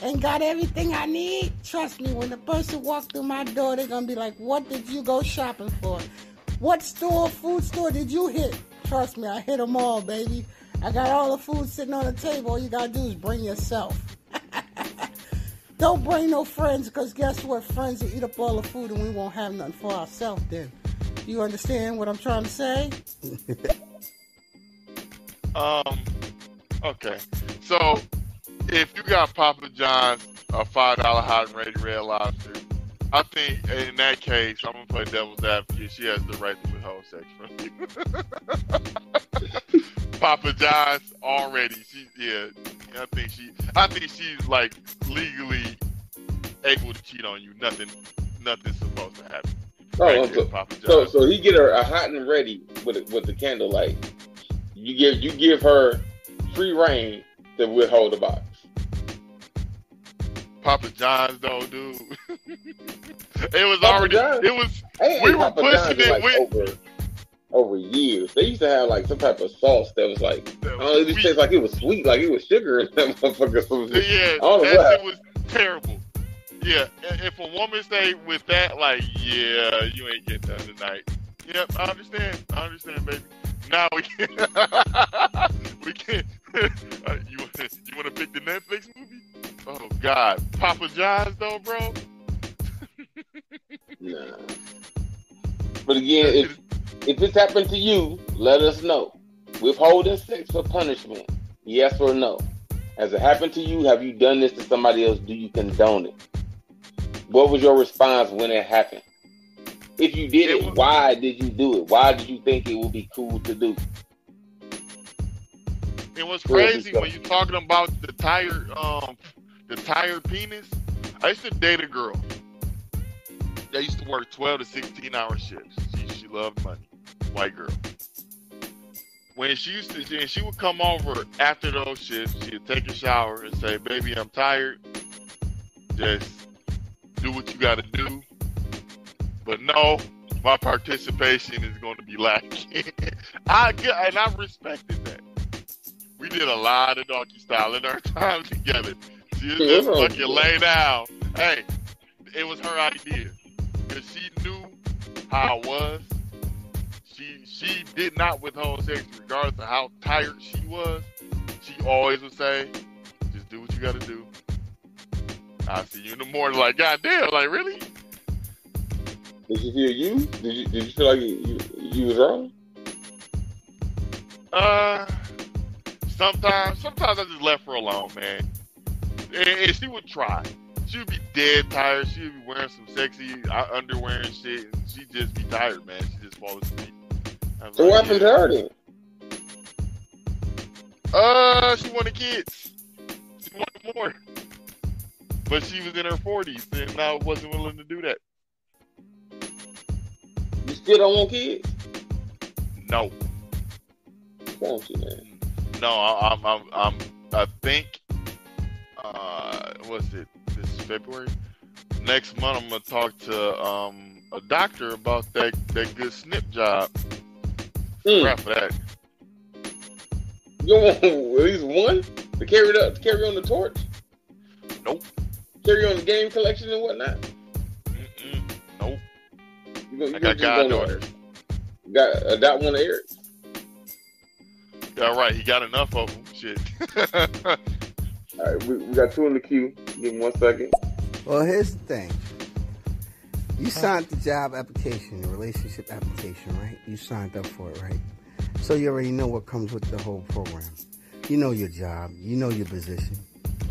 and got everything I need, trust me, when the person walks through my door, they're going to be like, what did you go shopping for? What food store did you hit? Trust me, I hit them all, baby. I got all the food sitting on the table. All you gotta do is bring yourself. Don't bring no friends, because guess what? Friends will eat up all the food and we won't have nothing for ourselves then. You understand what I'm trying to say? Okay. So, if you got Papa John's, a $5 hot and ready red lobster, I think in that case, I'm going to play devil's advocate. She has the right to withhold sex from you. Papa John's already, I think she's like legally able to cheat on you. Nothing's supposed to happen. So he get her a hot and ready with the candlelight. You give her free reign to withhold the box. Papa John's though, dude. It was Papa already. John's? It was. Hey, we were Papa pushing John's it like with over years. They used to have like some type of sauce that was like, I don't know, it just tastes like it was sweet, like it was sugar and that motherfucker. Yeah, that shit was terrible. Yeah, if a woman say with that, like, yeah, you ain't getting done tonight. Yep, I understand, baby. Now we can. We can. You want to pick the Netflix movie? Oh God, Papa John's though, bro. Nah. But again, if it's happened to you, let us know. Withholding sex for punishment, yes or no? Has it happened to you? Have you done this to somebody else? Do you condone it? What was your response when it happened? If you did it, why did you do it? Why did you think it would be cool to do? It was crazy when you're talking about the tired penis. I used to date a girl that used to work 12 to 16 hour shifts. She loved money, white girl. When she would come over after those shifts, she'd take a shower and say, "Baby, I'm tired. Just do what you got to do. But no, my participation is going to be lacking." I respected that. We did a lot of doggy style in our time together. She was just fucking lay down. Hey, it was her idea. Because she knew how I was. She did not withhold sex regardless of how tired she was. She always would say, "Just do what you got to do. I'll see you in the morning." Like, goddamn, like, really? Did you feel used? Did you feel like you was wrong? Sometimes I just left her alone, man. And she would try. She would be dead tired. She would be wearing some sexy underwear and shit, and she'd just be tired, man. She'd just fall asleep. So what happened to her then? She wanted kids. She wanted more. But she was in her 40s, and I wasn't willing to do that. You still don't want kids? No. Won't you, man? No, I think, what's it, this is February? Next month, I'm going to talk to a doctor about that good snip job. Crap for that. You want at least one to carry on the torch? Nope. Carry on the game collection and whatnot? Nope. I got goddaughters. Adopt one of Eric's. Yeah, right. He got enough of them. Shit. All right, we got two in the queue. Give me 1 second. Well, here's the thing. You signed the job application, the relationship application, right? You signed up for it, right? So you already know what comes with the whole program. You know your job. You know your position.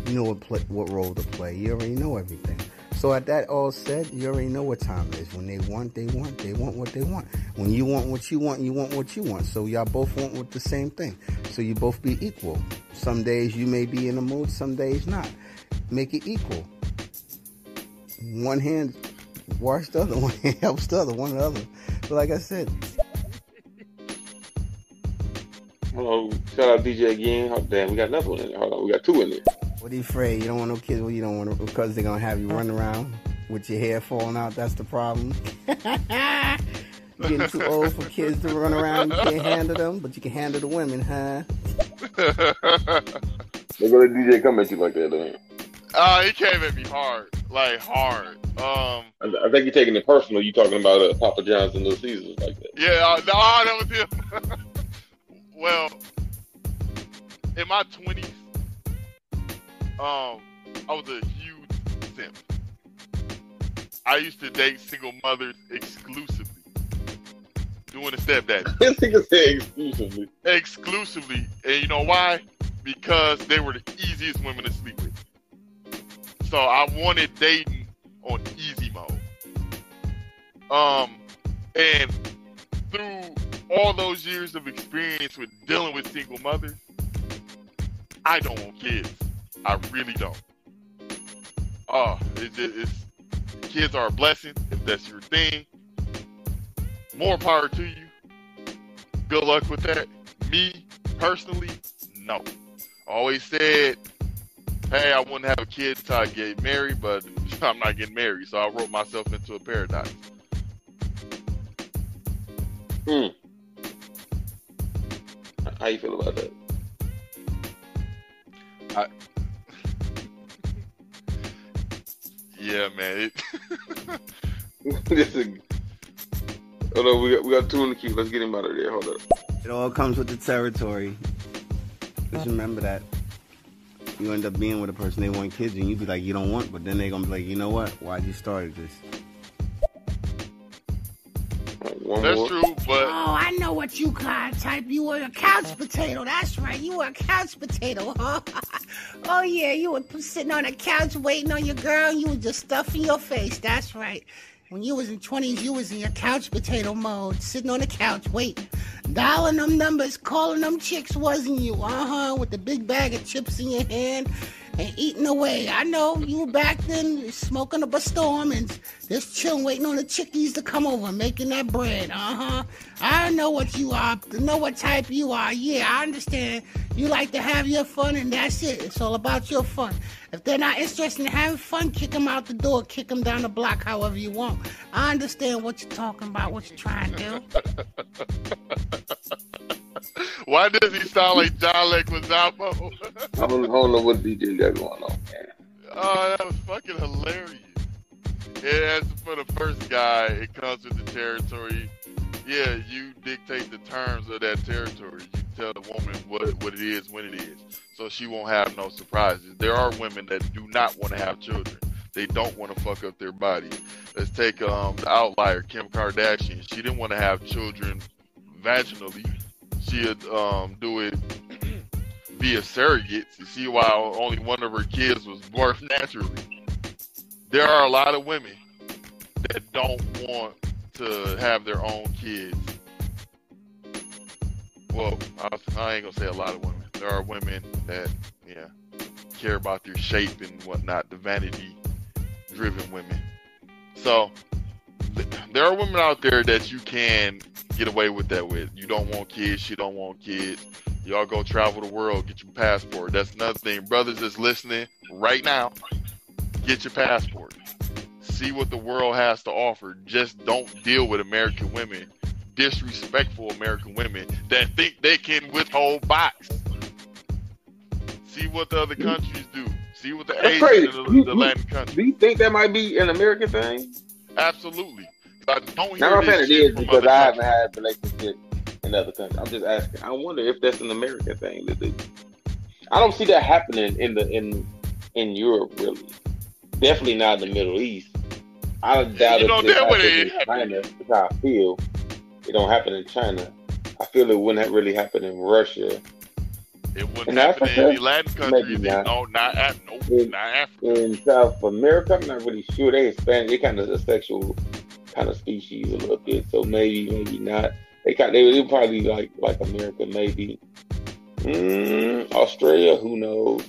You know what role to play. You already know everything. So at that all said, you already know what time it is. When they want what they want. When you want what you want, you want what you want. So y'all both want the same thing. So you both be equal. Some days you may be in a mood, some days not. Make it equal. One hand wash the other, one hand helps the other, one or the other. But like I said. Hello, shout out DJ again. Oh, damn, we got another one in there. Hold on, we got two in there. What are you afraid? You don't want no kids? Well, you don't want to, because they're going to have you run around with your hair falling out. That's the problem. You're getting too old for kids to run around. You can't handle them, but you can handle the women, huh? They're going to DJ come at you like that, though. He came at me hard. like hard. I think you're taking it personal. You talking about Papa John's and Little Caesars like that. Yeah, no, that was him. Well, in my 20s, I was a huge simp. I used to date single mothers exclusively. Doing a stepdaddy. This nigga said exclusively. Exclusively. And you know why? Because they were the easiest women to sleep with. So I wanted dating on easy mode. And through all those years of experience with dealing with single mothers, I don't want kids. I really don't. Kids are a blessing if that's your thing. More power to you. Good luck with that. Me, personally, no. Always said, hey, I wouldn't have a kid until I get married, but I'm not getting married, so I wrote myself into a paradox. How you feel about that? Yeah, man. Hold on, we got two in the queue. Let's get him out of there. Hold up. It all comes with the territory. Just remember that. You end up being with a person, they want kids, and you be like, you don't want, but then they gonna be like, you know what? Why'd you start this? That's true, but... Oh, I know what you kind of type. You were a couch potato. That's right. You were a couch potato, huh? Oh, yeah. You were sitting on a couch waiting on your girl, and you were just stuffing your face. That's right. When you was in 20s, you was in your couch potato mode, sitting on the couch waiting. Dialing them numbers, calling them chicks, wasn't you? With the big bag of chips in your hand and eating away. I know you were back then smoking up a storm and just chilling, waiting on the chickies to come over, making that bread. I know what you are. I know what type you are. Yeah, I understand. You like to have your fun, and that's it. It's all about your fun. If they're not interested in having fun, kick them out the door, kick them down the block, however you want. I understand what you're talking about, what you're trying to do. Why does he sound like John Leguizamo? I don't know what DJ got going on, man. Oh, that was fucking hilarious. As for the first guy, it comes with the territory. Yeah, you dictate the terms of that territory. You tell the woman what it is when it is. So she won't have no surprises. There are women that do not want to have children. They don't want to fuck up their body. Let's take the outlier, Kim Kardashian. She didn't want to have children vaginally. She'd do it via surrogates. You see why only one of her kids was born naturally. There are a lot of women that don't want to have their own kids. Well, I ain't gonna say a lot of women. There are women that, care about their shape and whatnot, the vanity-driven women. So, there are women out there that you can get away with that with. You don't want kids, she don't want kids. Y'all go travel the world, get your passport. That's another thing. Brothers that's listening right now, get your passport. See what the world has to offer. Just don't deal with American women, disrespectful American women that think they can withhold box. See what the other countries do. See what the Asian and the Latin countries. Do you think that might be an American thing? Absolutely. I don't hear now, I'm saying it is because I haven't countries. had relationships in other countries. I'm just asking. I wonder if that's an American thing to do. I don't see that happening in Europe, really. Definitely not in the Middle East. I doubt it in China. That's how I feel. It don't happen in China. I feel it wouldn't really happen in Russia. It wouldn't happen in any Latin countries. No, not Africa. In South America, I'm not really sure. They Hispanic. They kind of a sexual kind of species a little bit. So maybe not. They probably like America, maybe. Australia, who knows?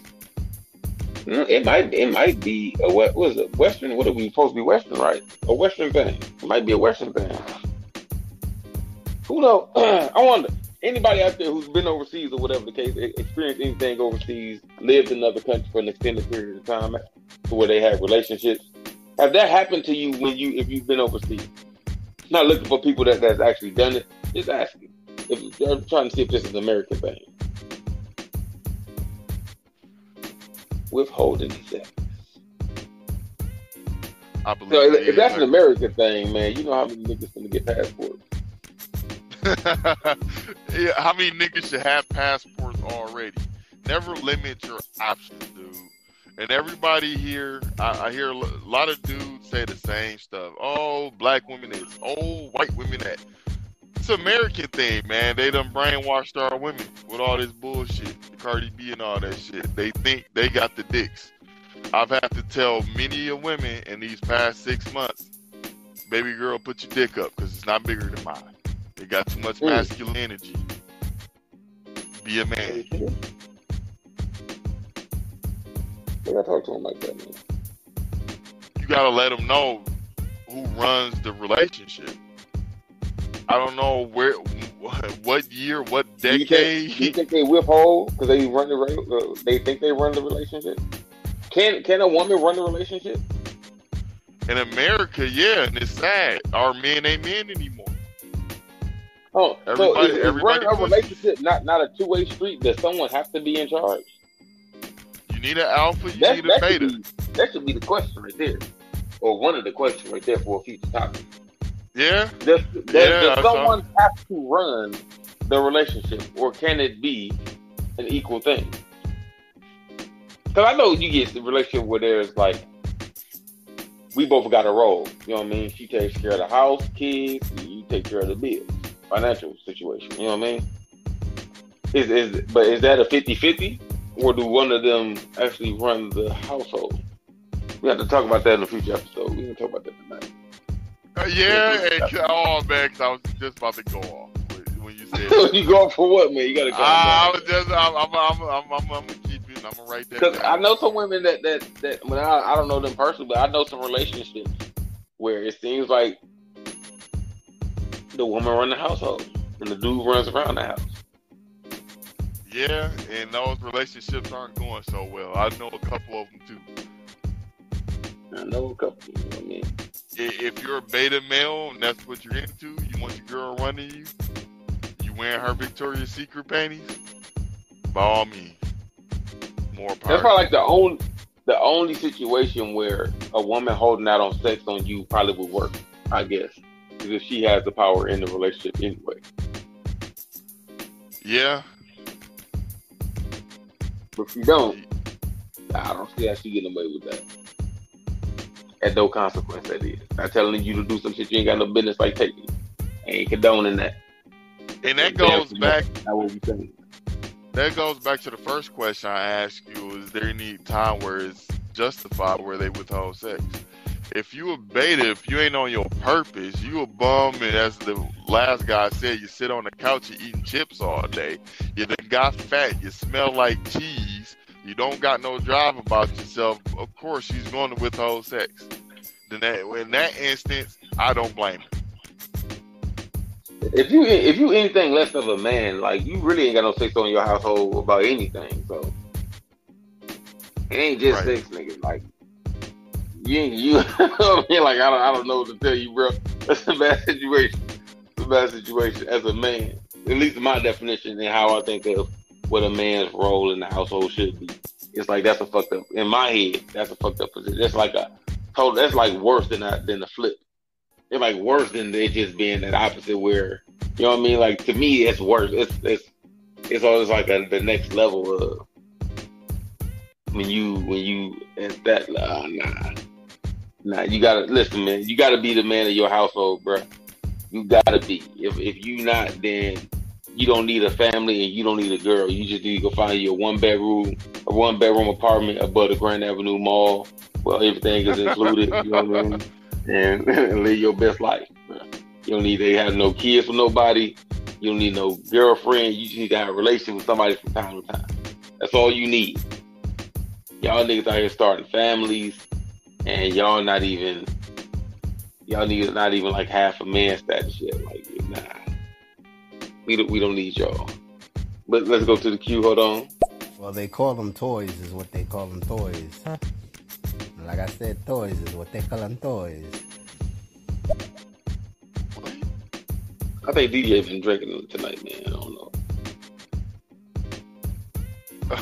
It might be a what was it? Western? What are we supposed to be Western, right? A Western thing. It might be a Western thing. Who knows? I wonder. Anybody out there who's been overseas or whatever the case, experienced anything overseas, lived in another country for an extended period of time, to where they have relationships, have that happened to you if you've been overseas? Not looking for people that's actually done it. Just asking. I'm trying to see if this is an American thing. Withholding sex. I believe So it if that's an is. American thing, man, you know how many niggas gonna get passports? Yeah, how many niggas should have passports already? Never limit your options, dude. And everybody here, I hear a lot of dudes say the same stuff. Oh, black women is old, white women that. It's an American thing, man. They done brainwashed our women with all this bullshit, Cardi B and all that shit. They think they got the dicks. I've had to tell many of women in these past 6 months, baby girl, put your dick up because it's not bigger than mine. It got too much masculine energy. Be a man. I gotta talk to him like that, man. You gotta let them know who runs the relationship. I don't know what year, what decade. Do you think they withhold because they run they think they run the relationship? Can a woman run the relationship? In America, yeah, and it's sad. Our men ain't men anymore. Oh, Everybody- so is everybody running a pussy. relationship not a two-way street? Does someone have to be in charge? You need an alpha, you need a beta. That should be the question right there, or one of the questions right there for a future topic. Yeah, Does I saw- someone have to run the relationship, or can it be an equal thing? Because I know you get the relationship where there's like, we both got a role. You know what I mean? She takes care of the house, kids, you take care of the bills, financial situation. You know what I mean? But is that a 50-50? Or do one of them actually run the household? We have to talk about that in a future episode. We're going to talk about that tonight. Oh man, 'cause I was just about to go off when you said. You going for what, man? You got to calm I down. was just, I'm gonna keep it. I'm gonna write that Because down. I know some women that I don't know them personally, but I know some relationships where it seems like the woman run the household and the dude runs around the house. Yeah, and those relationships aren't going so well. I know a couple of them too. I know a couple. You know what I mean? If you're a beta male and that's what you're into, you want your girl running you, you wearing her Victoria's Secret panties, by all means, more power. That's probably like the only situation where a woman holding out on sex on you probably would work, I guess, because she has the power in the relationship anyway. Yeah. But if you don't, I don't see how she getting away with that. At no consequence, that is. Not telling you to do some shit you ain't got no business like taking. I ain't condoning that. And that goes back. That's what we saying. That goes back to the first question I asked you: is there any time where it's justified where they withhold sex? If you a beta, if you ain't on your purpose, you a bum, and as the last guy said, you sit on the couch and eating chips all day. You done got fat. You smell like cheese. You don't got no drive about yourself. Of course, she's going to withhold sex. Then in that instance, I don't blame her. If you anything less of a man, like you really ain't got no sex on your household about anything. So it ain't just Right. sex, nigga. Like you I mean, like I don't know what to tell you, bro. That's a bad situation. It's a bad situation as a man. At least in my definition and how I think of what a man's role in the household should be. It's like that's a fucked up in my head. That's a fucked up position. That's like that's like worse than the flip. It's like worse than it just being that opposite where, you know what I mean? Like to me, it's worse. It's always like the next level of when you at that nah. You gotta listen, man. You gotta be the man of your household, bro. You gotta be. If you not, then you don't need a family and you don't need a girl. You just need to go find you a one bedroom apartment above the Grand Avenue Mall. Well, everything is included. You know what I mean? And live your best life, bro. You don't need to have no kids with nobody. You don't need no girlfriend. You just need to have a relationship with somebody from time to time. That's all you need. Y'all niggas out here starting families, and y'all not even like half a man status yet. Like, nah. We don't need y'all. But let's go to the queue. Hold on. Well, they call them toys, is what they call them toys. Like I said, toys is what they call them toys. I think DJ been drinking tonight, man. I don't know.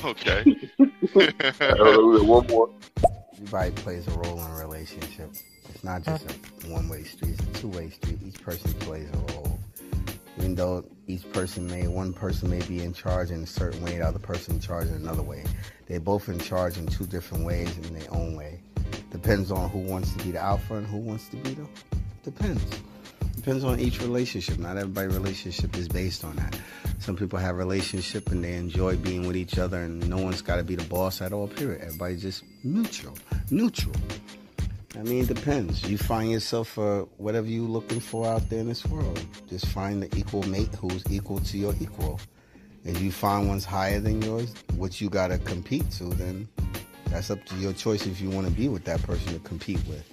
Okay. One more. Everybody plays a role in a relationship. It's not just a one-way street. It's a two-way street. Each person plays a role. Even though one person may be in charge in a certain way, the other person in charge in another way. They're both in charge in two different ways in their own way. Depends on who wants to be the alpha and who wants to be the... Depends on each relationship. Not everybody's relationship is based on that. Some people have a relationship and they enjoy being with each other and no one's got to be the boss at all, period. Everybody's just neutral. I mean, it depends. You find yourself whatever you're looking for out there in this world. Just find the equal mate who's equal to your equal. If you find one's higher than yours, which you got to compete to, then that's up to your choice if you want to be with that person to compete with.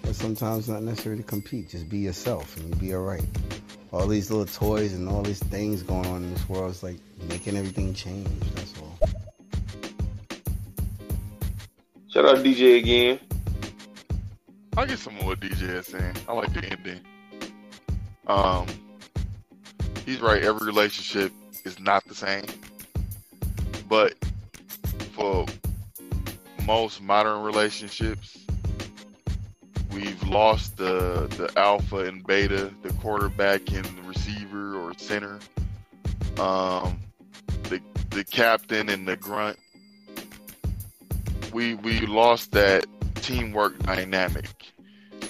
But sometimes not necessarily to compete. Just be yourself and you'll be all right. All these little toys and all these things going on in this world is like making everything change. That's all. Shout out DJ again. I'll get some more DJ is saying. I like the ending. He's right. Every relationship is not the same. But for most modern relationships, we've lost the alpha and beta, the quarterback and the receiver or center, the captain and the grunt. We lost that teamwork dynamic.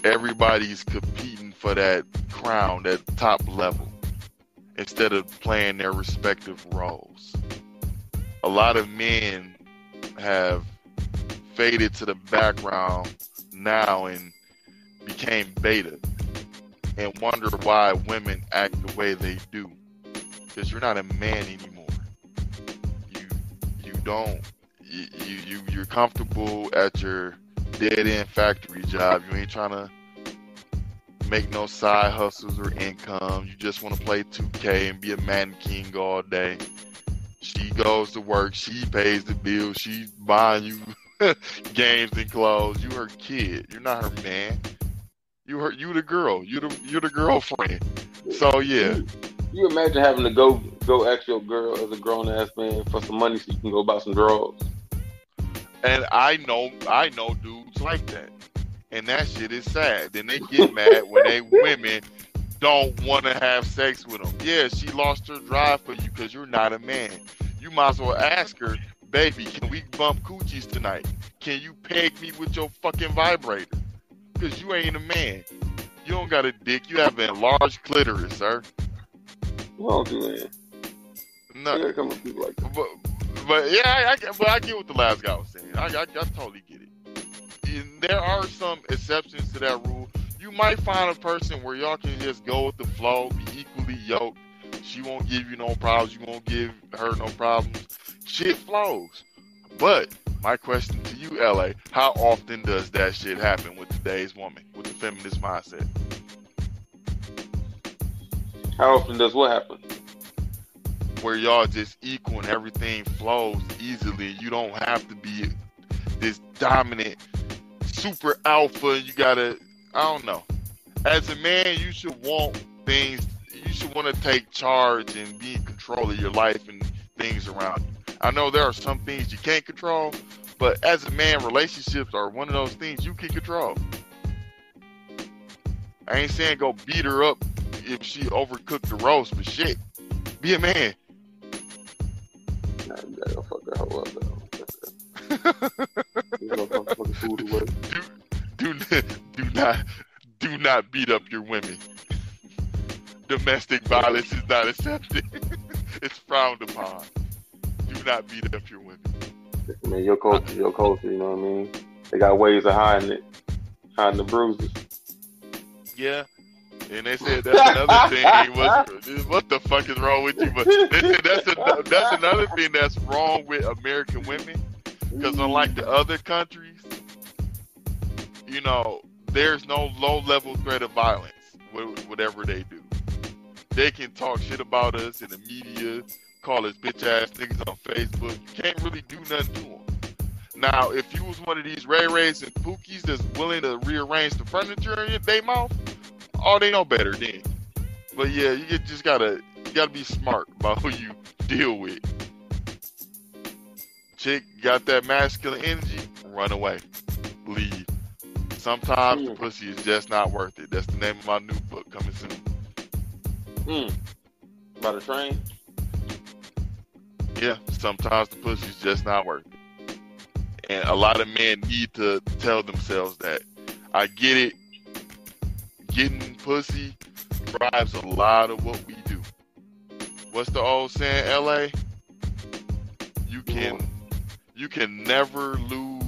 Everybody's competing for that crown, that top level, instead of playing their respective roles. A lot of men have faded to the background now and became beta and wonder why women act the way they do. Because you're not a man anymore. You're comfortable at your dead-end factory job. You ain't trying to make no side hustles or income. You just want to play 2K and be a mannequin all day. She goes to work. She pays the bills. She's buying you games and clothes. You her kid. You're not her man. You the girl. You're the girlfriend. So yeah. You imagine having to go ask your girl as a grown ass man for some money so you can go buy some drugs. And I know dudes like that. And that shit is sad. Then they get mad when they women don't want to have sex with them. Yeah, she lost her drive for you because you're not a man. You might as well ask her, baby, can we bump coochies tonight? Can you peg me with your fucking vibrator? Because you ain't a man. You don't got a dick. You have an enlarged clitoris, sir. You don't do that. No. There come people like that. But yeah, I get what the last guy was saying. I totally get it. And there are some exceptions to that rule. You might find a person where y'all can just go with the flow, be equally yoked. She won't give you no problems. You won't give her no problems. Shit flows. But my question to you, LA, how often does that shit happen with today's woman, with the feminist mindset? How often does what happen? Where y'all just equal and everything flows easily. You don't have to be this dominant super alpha. You gotta, I don't know. As a man, you should want things. You should want to take charge and be in control of your life and things around you. I know there are some things you can't control, but as a man, relationships are one of those things you can control. I ain't saying go beat her up if she overcooked the roast, but shit, be a man. Nah, you gotta go fuck that hoe up, though. You gonna fuck the food away. Do not beat up your women. Domestic violence is not accepted. It's frowned upon. Do not beat up your women. I mean, your culture, you know what I mean? They got ways of hiding the bruises. Yeah. And they said that's another thing. What the fuck is wrong with you? But they said that's another thing that's wrong with American women. Because unlike the other countries, you know, there's no low-level threat of violence, whatever they do. They can talk shit about us in the media, call us bitch-ass niggas on Facebook. You can't really do nothing to them. Now, if you was one of these Ray Rays and Pookies that's willing to rearrange the furniture in their mouth, oh, they know better then. But yeah, you just gotta be smart about who you deal with. Chick got that masculine energy, run away, leave. Sometimes the pussy is just not worth it. That's the name of my new book coming soon. By the train? Yeah, sometimes the pussy is just not worth it. And a lot of men need to tell themselves that. I get it. Getting pussy drives a lot of what we do. What's the old saying, LA? You can never lose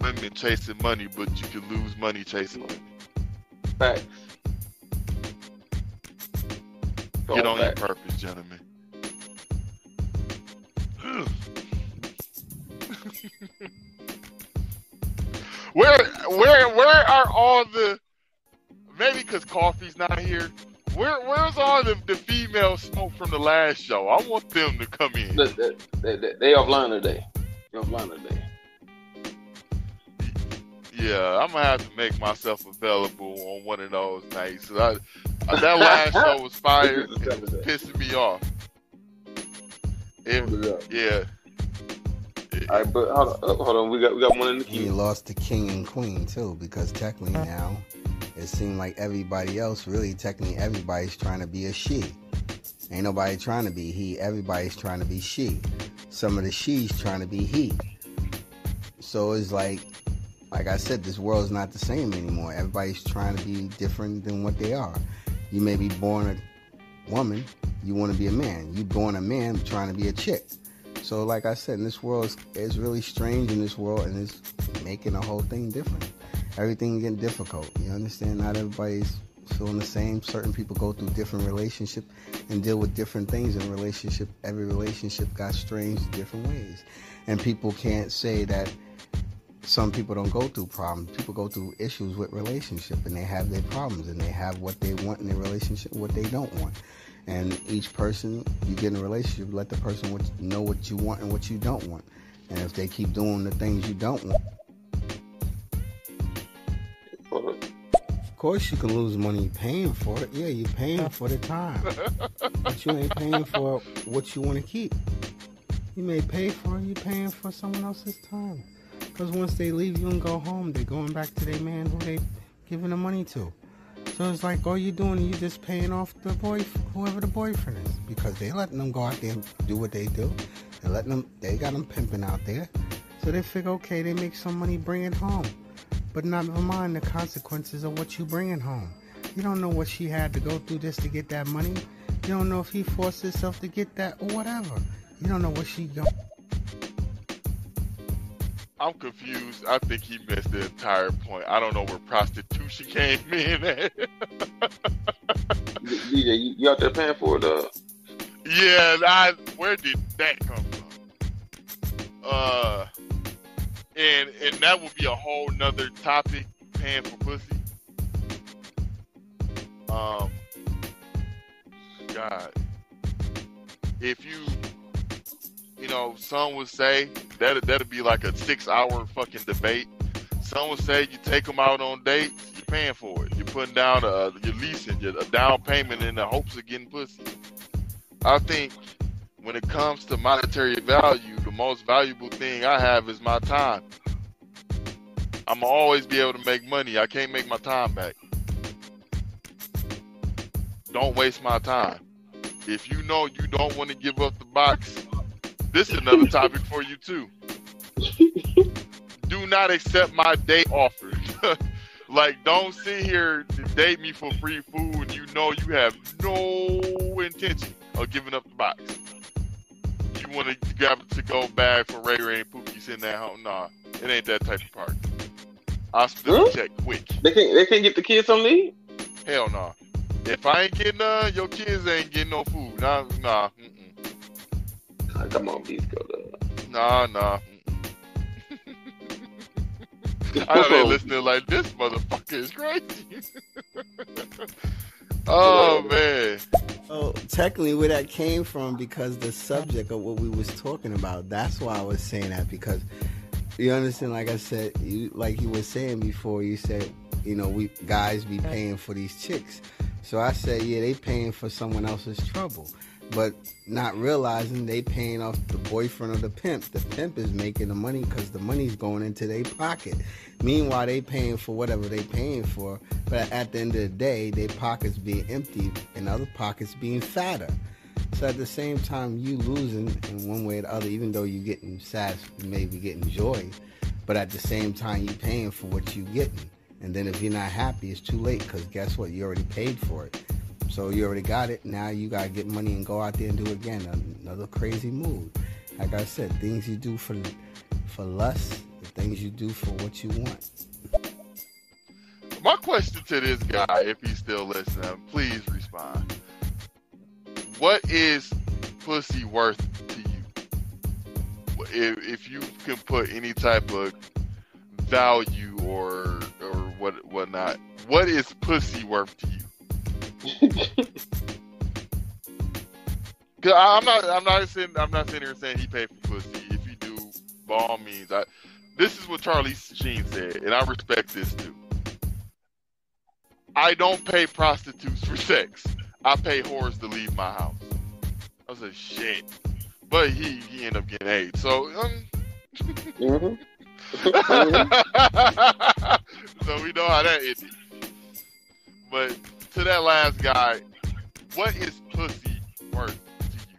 women chasing money, but you can lose money chasing women. Facts. Get on your purpose, gentlemen. Where are all the, maybe because coffee's not here, where's all the female smoke from the last show? I want them to come in. They offline today. They offline today. Yeah, I'm gonna have to make myself available on one of those nights. That last show was fire. It's pissing me off. Yeah. All right, but hold on. We got one in the queue. He lost the king and queen too, because technically now it seemed like everybody else, really technically everybody's trying to be a she. Ain't nobody trying to be he. Everybody's trying to be she. Some of the she's trying to be he. So it's like I said, this world's not the same anymore. Everybody's trying to be different than what they are. You may be born a woman, you want to be a man. You born a man trying to be a chick. So like I said, in this world, it's really strange in this world, and it's making the whole thing different. Everything getting difficult. You understand? Not everybody's feeling the same. Certain people go through different relationships and deal with different things in a relationship. Every relationship got strange different ways. And people can't say that some people don't go through problems. People go through issues with relationship, and they have their problems, and they have what they want in their relationship and what they don't want. And each person, you get in a relationship, let the person know what you want and what you don't want. And if they keep doing the things you don't want, of course you can lose money paying for it. Yeah, you're paying for the time, but you ain't paying for what you want to keep. You may pay for it, you're paying for someone else's time. Because once they leave you and go home, they're going back to their man who they giving the money to. So it's like all you're doing is you're just paying off the whoever the boyfriend is, because they letting them go out there and do what they do. They got them pimping out there. So they figure, okay, they make some money, bring it home. But never mind the consequences of what you bringing home. You don't know what she had to go through just to get that money. You don't know if he forced himself to get that or whatever. You don't know what she got. I'm confused. I think he missed the entire point. I don't know where prostitution came in at. DJ, you out there paying for it? Yeah, where did that come from? And that would be a whole nother topic, paying for pussy. God. If some would say that'd be like a 6-hour fucking debate. Some would say you take them out on dates, you're paying for it. You're putting down you're leasing a down payment in the hopes of getting pussy. I think when it comes to monetary value, the most valuable thing I have is my time. I'm gonna always be able to make money. I can't make my time back. Don't waste my time. If you know you don't want to give up the box, this is another topic for you too. Do not accept my date offers. Like, don't sit here to date me for free food and you know you have no intention of giving up the box. You want to grab to go bag for Ray Ray and Pookie sitting at home? Nah, it ain't that type of party. I'll split the check quick. They can't get the kids some leave? Hell no. Nah. If I ain't getting none, your kids ain't getting no food. Nah. Come on, please go to. Nah. I know they listening like, this motherfucker is crazy. Oh man. Oh, technically where that came from, because the subject of what we was talking about, that's why I was saying that, because you understand, like I said, like you were saying before, you said, we guys be paying for these chicks. So I said, yeah, they paying for someone else's trouble. but not realizing they paying off the boyfriend or the pimp. The pimp is making the money because the money's going into their pocket. Meanwhile, they paying for whatever they paying for, but at the end of the day, their pockets being empty and other pockets being fatter. So at the same time, you losing in one way or the other, even though you getting sad, you may be getting joy, but at the same time, you paying for what you getting. And then if you're not happy, it's too late, because guess what? You already paid for it. So you already got it. Now you got to get money and go out there and do it again. Another crazy move. Like I said, things you do for lust, the things you do for what you want. My question to this guy, if he's still listening, please respond. What is pussy worth to you? If you can put any type of value or whatnot, what is pussy worth to you? Cause I'm not sitting here saying he paid for pussy. If you do, by all means, this is what Charlie Sheen said, and I respect this too. I don't pay prostitutes for sex. I pay whores to leave my house. I was like, shit. But he ended up getting AIDS. So, Mm-hmm. so we know how that ended. But to that last guy, what is pussy worth to you?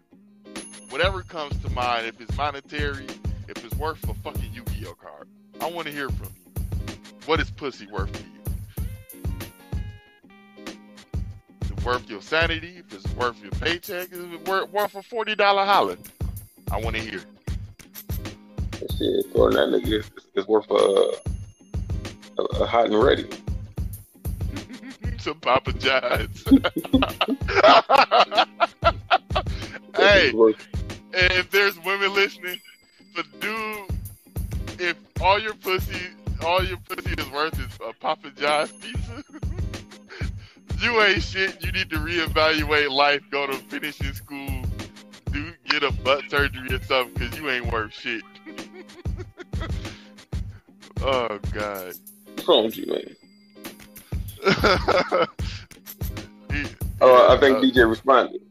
Whatever comes to mind, if it's monetary, if it's worth a fucking Yu-Gi-Oh card, I want to hear from you. What is pussy worth to you? Is it worth your sanity? If it's worth your paycheck, is it worth a $40 holler? I want to hear. Shit, for that nigga, it's worth a hot and ready. Some Papa John's. Hey, if there's women listening, but dude, if all your pussy is worth is a Papa John's pizza, you ain't shit. You need to reevaluate life, go to finishing school, get a butt surgery or something, because you ain't worth shit. Oh, God. What's wrong with you, man? I think DJ responded.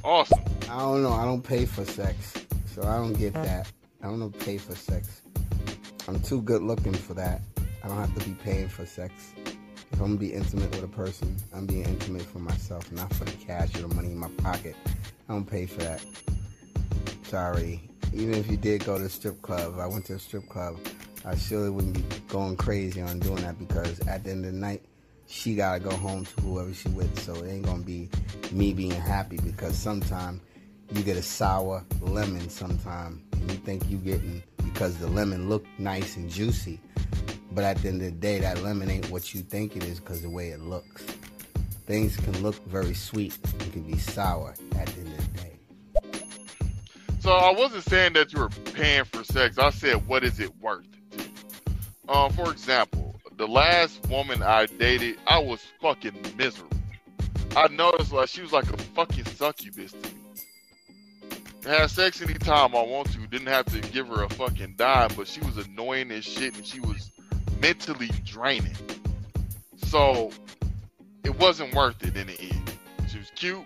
Awesome. I don't know. I don't pay for sex, so I don't get that. I don't pay for sex. I'm too good looking for that. I don't have to be paying for sex. If I'm gonna be intimate with a person, I'm being intimate for myself, not for the cash or the money in my pocket. I don't pay for that. Sorry. Even if you did go to a strip club, if I went to a strip club, I surely wouldn't be going crazy on doing that, because at the end of the night, she gotta go home to whoever she with, so it ain't gonna be me being happy, because sometimes you get a sour lemon sometime, and you think you getting, because the lemon look nice and juicy, but at the end of the day, that lemon ain't what you think it is because the way it looks. Things can look very sweet and can be sour at the end of the day. So I wasn't saying that you were paying for sex. I said, what is it worth to you? For example, the last woman I dated, I was fucking miserable. I noticed like she was like a fucking succubus to me. I had sex anytime I want to. Didn't have to give her a fucking dime, but she was annoying as shit, and she was mentally draining. So it wasn't worth it in the end. She was cute,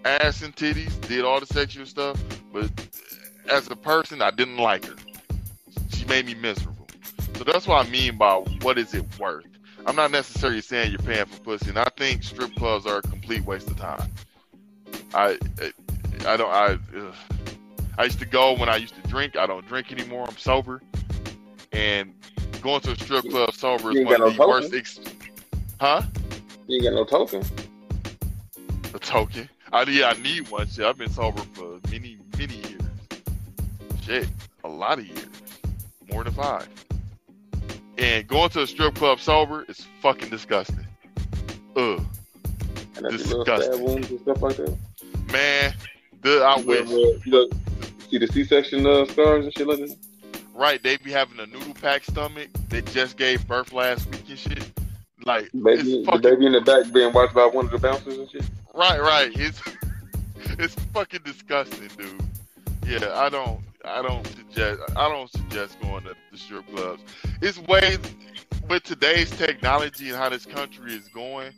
ass and titties, did all the sexual stuff, but as a person, I didn't like her. She made me miserable. So that's what I mean by what is it worth. I'm not necessarily saying you're paying for pussy, and I think strip clubs are a complete waste of time. I used to go when I used to drink. I don't drink anymore. I'm sober, and going to a strip club sober is one of the worst. Huh? You ain't got no token. A token? I need one. Shit, I've been sober for many years. Shit, a lot of years, more than 5. And going to a strip club sober is fucking disgusting. Ugh, And that's disgusting. little stab wounds and stuff like that. Man, I wish. Look, see the C-section scars and shit like that. Right, they be having a noodle pack stomach. They just gave birth last week and shit. Like, the baby in the back being watched by one of the bouncers and shit. Right. It's fucking disgusting, dude. Yeah, I don't suggest going to the strip clubs. It's ways with today's technology and how this country is going.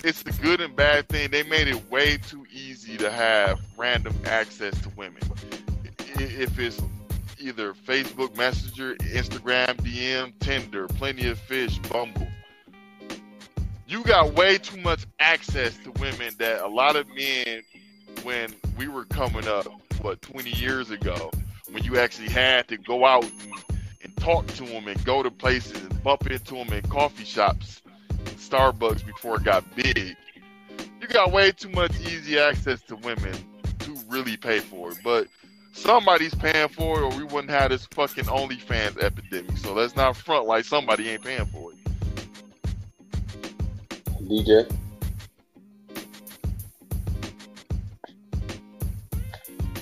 it's a good and bad thing. They made it way too easy to have random access to women. If it's either Facebook Messenger, Instagram DM, Tinder, Plenty of Fish, Bumble, you got way too much access to women that a lot of men, when we were coming up, 20 years ago, when you actually had to go out and talk to them and go to places and bump into them in coffee shops, Starbucks before it got big. You got way too much easy access to women to really pay for it. But somebody's paying for it, or we wouldn't have this fucking OnlyFans epidemic. So let's not front like somebody ain't paying for it. DJ.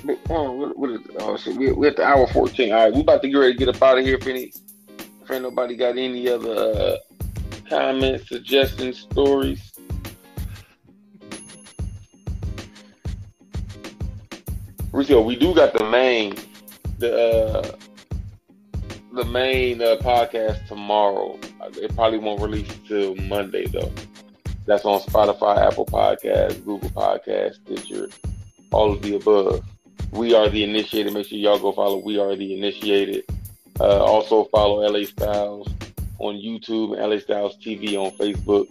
What is it? Oh shit, we're at the hour 14. All right, we about to get ready to get up out of here. If ain't nobody got any other comments, suggestions, stories. Rico, we do got the main podcast tomorrow. It probably won't release till Monday though. That's on Spotify, Apple Podcasts, Google Podcasts, Stitcher, all of the above. We Are The Initiated. Make sure y'all go follow We Are The Initiated. Also follow LA Styles on YouTube and LA Styles TV on Facebook.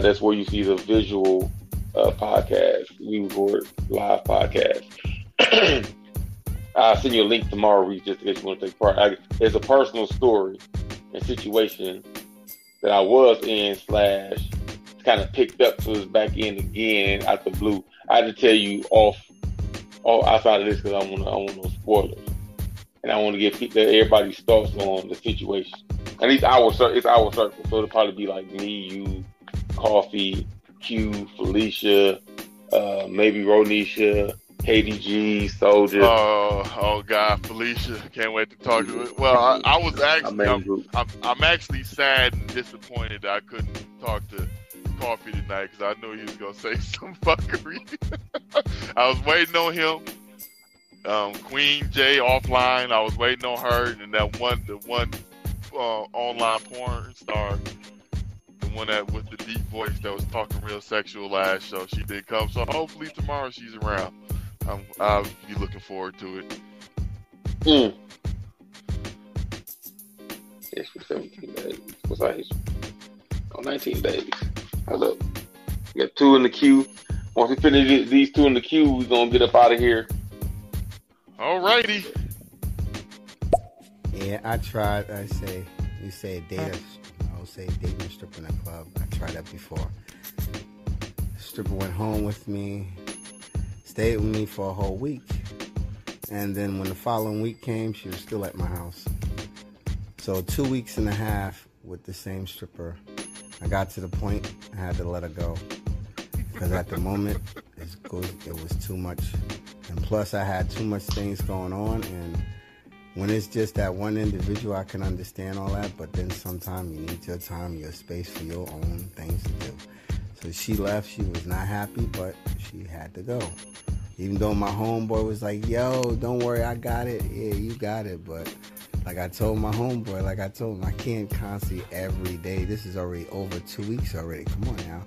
That's where you see the visual podcast. We record live podcast. I'll send you a link tomorrow, Reese, just in case you want to take part. It's a personal story and situation that I was in / kind of picked up to his back end again out the blue. I had to tell you outside of this because I want no spoilers, and I want to get everybody's thoughts on the situation. At least it's our circle, so it'll probably be like me, you, Coffee, Q, Felicia, maybe Ronisha, KDG, Soldier. Oh God, Felicia, can't wait to talk to her. Well, I was actually, I'm actually sad and disappointed that I couldn't talk to Coffee tonight because I knew he was gonna say some fuckery. I was waiting on him. Queen J offline. I was waiting on her, and the one online porn star, the one that with the deep voice that was talking real sexual last show. She did come, so hopefully tomorrow she's around. I'll be looking forward to it. Yes, for 17 days. What's our history? 19 days. Hold up. We got 2 in the queue. Once we finish these 2 in the queue, we're going to get up out of here. Alrighty. Yeah, I tried. You say date. I would say dating a stripper in a club. I tried that before. Stripper went home with me, stayed with me for a whole week, and then when the following week came, she was still at my house. So 2 weeks and a half with the same stripper. I got to the point I had to let her go because at the moment it was too much, and plus I had too much things going on. And when it's just that one individual, I can understand all that, but then sometimes you need your time, your space for your own things to do. So she left. She was not happy, but she had to go. Even though my homeboy was like, yo, don't worry, I got it. Yeah, you got it. But like I told my homeboy, I can't constantly every day. This is already over 2 weeks already. Come on now.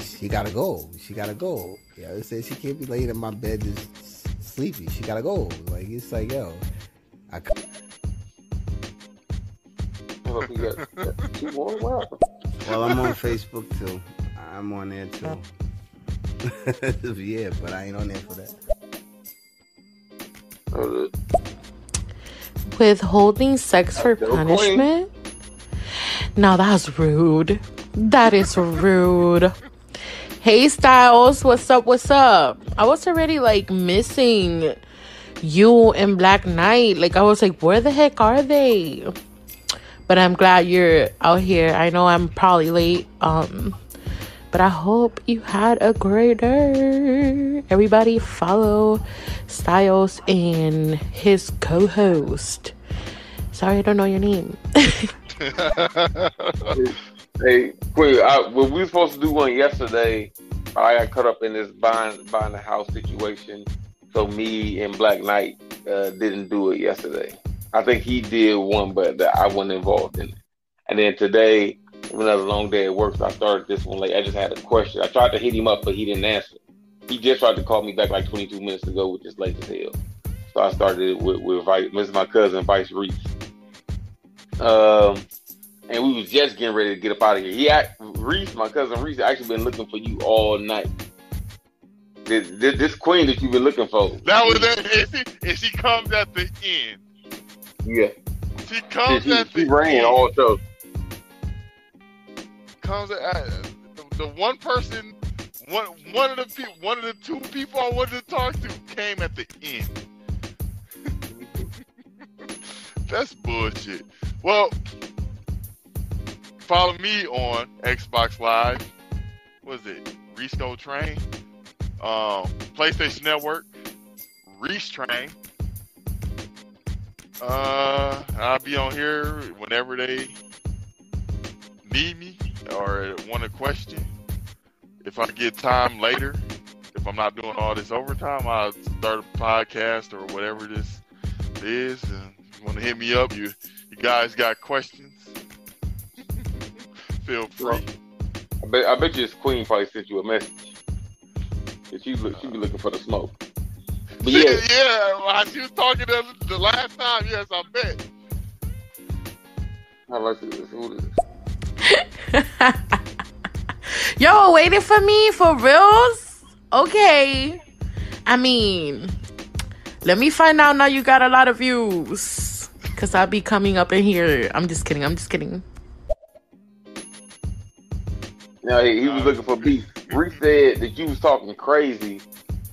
She got to go. Yeah, they say she can't be laying in my bed just sleepy. She got to go. Like, it's like, yo. Well, I'm on Facebook too. I'm on there too. Yeah, but I ain't on there for that. Withholding sex for punishment? Now that's rude. That is rude. Hey Styles, what's up? I was already missing you and Black Knight. I was like, where the heck are they? But I'm glad you're out here. I know I'm probably late. But I hope you had a great day. Everybody follow Styles and his co-host. Sorry, I don't know your name. Hey, Queen, we were supposed to do one yesterday. I got caught up in this buying a house situation. So me and Black Knight didn't do it yesterday. I think he did one, but I wasn't involved in it. And then today, We had a long day at work, so I started this one late. I just had a question. I tried to hit him up, but he didn't answer. He just tried to call me back like 22 minutes ago, which is late as hell. So I started it with this is my cousin, Vice Reese. And we was just getting ready to get up out of here. My cousin Reese, actually been looking for you all night. This queen that you've been looking for. That was it. And she comes at the end. Yeah. She comes at the end. She ran all shows. Comes at the one person, one of the two people I wanted to talk to came at the end. That's bullshit. Well, follow me on Xbox Live. What is it? Risco Train. PlayStation Network. Reese Train. I'll be on here whenever they need me or want a question. If I get time later, if I'm not doing all this overtime, I'll start a podcast or whatever this is. And if you want to hit me up, you guys got questions, feel free. I bet you this queen probably sent you a message. She be looking for the smoke. But yeah, while she was talking the last time, yes, I bet. I like this. Who is this? Yo, waiting for me for reals? Okay. I mean, let me find out now you got a lot of views. Because I'll be coming up in here. I'm just kidding. No, he was looking for beef. Reese said that you was talking crazy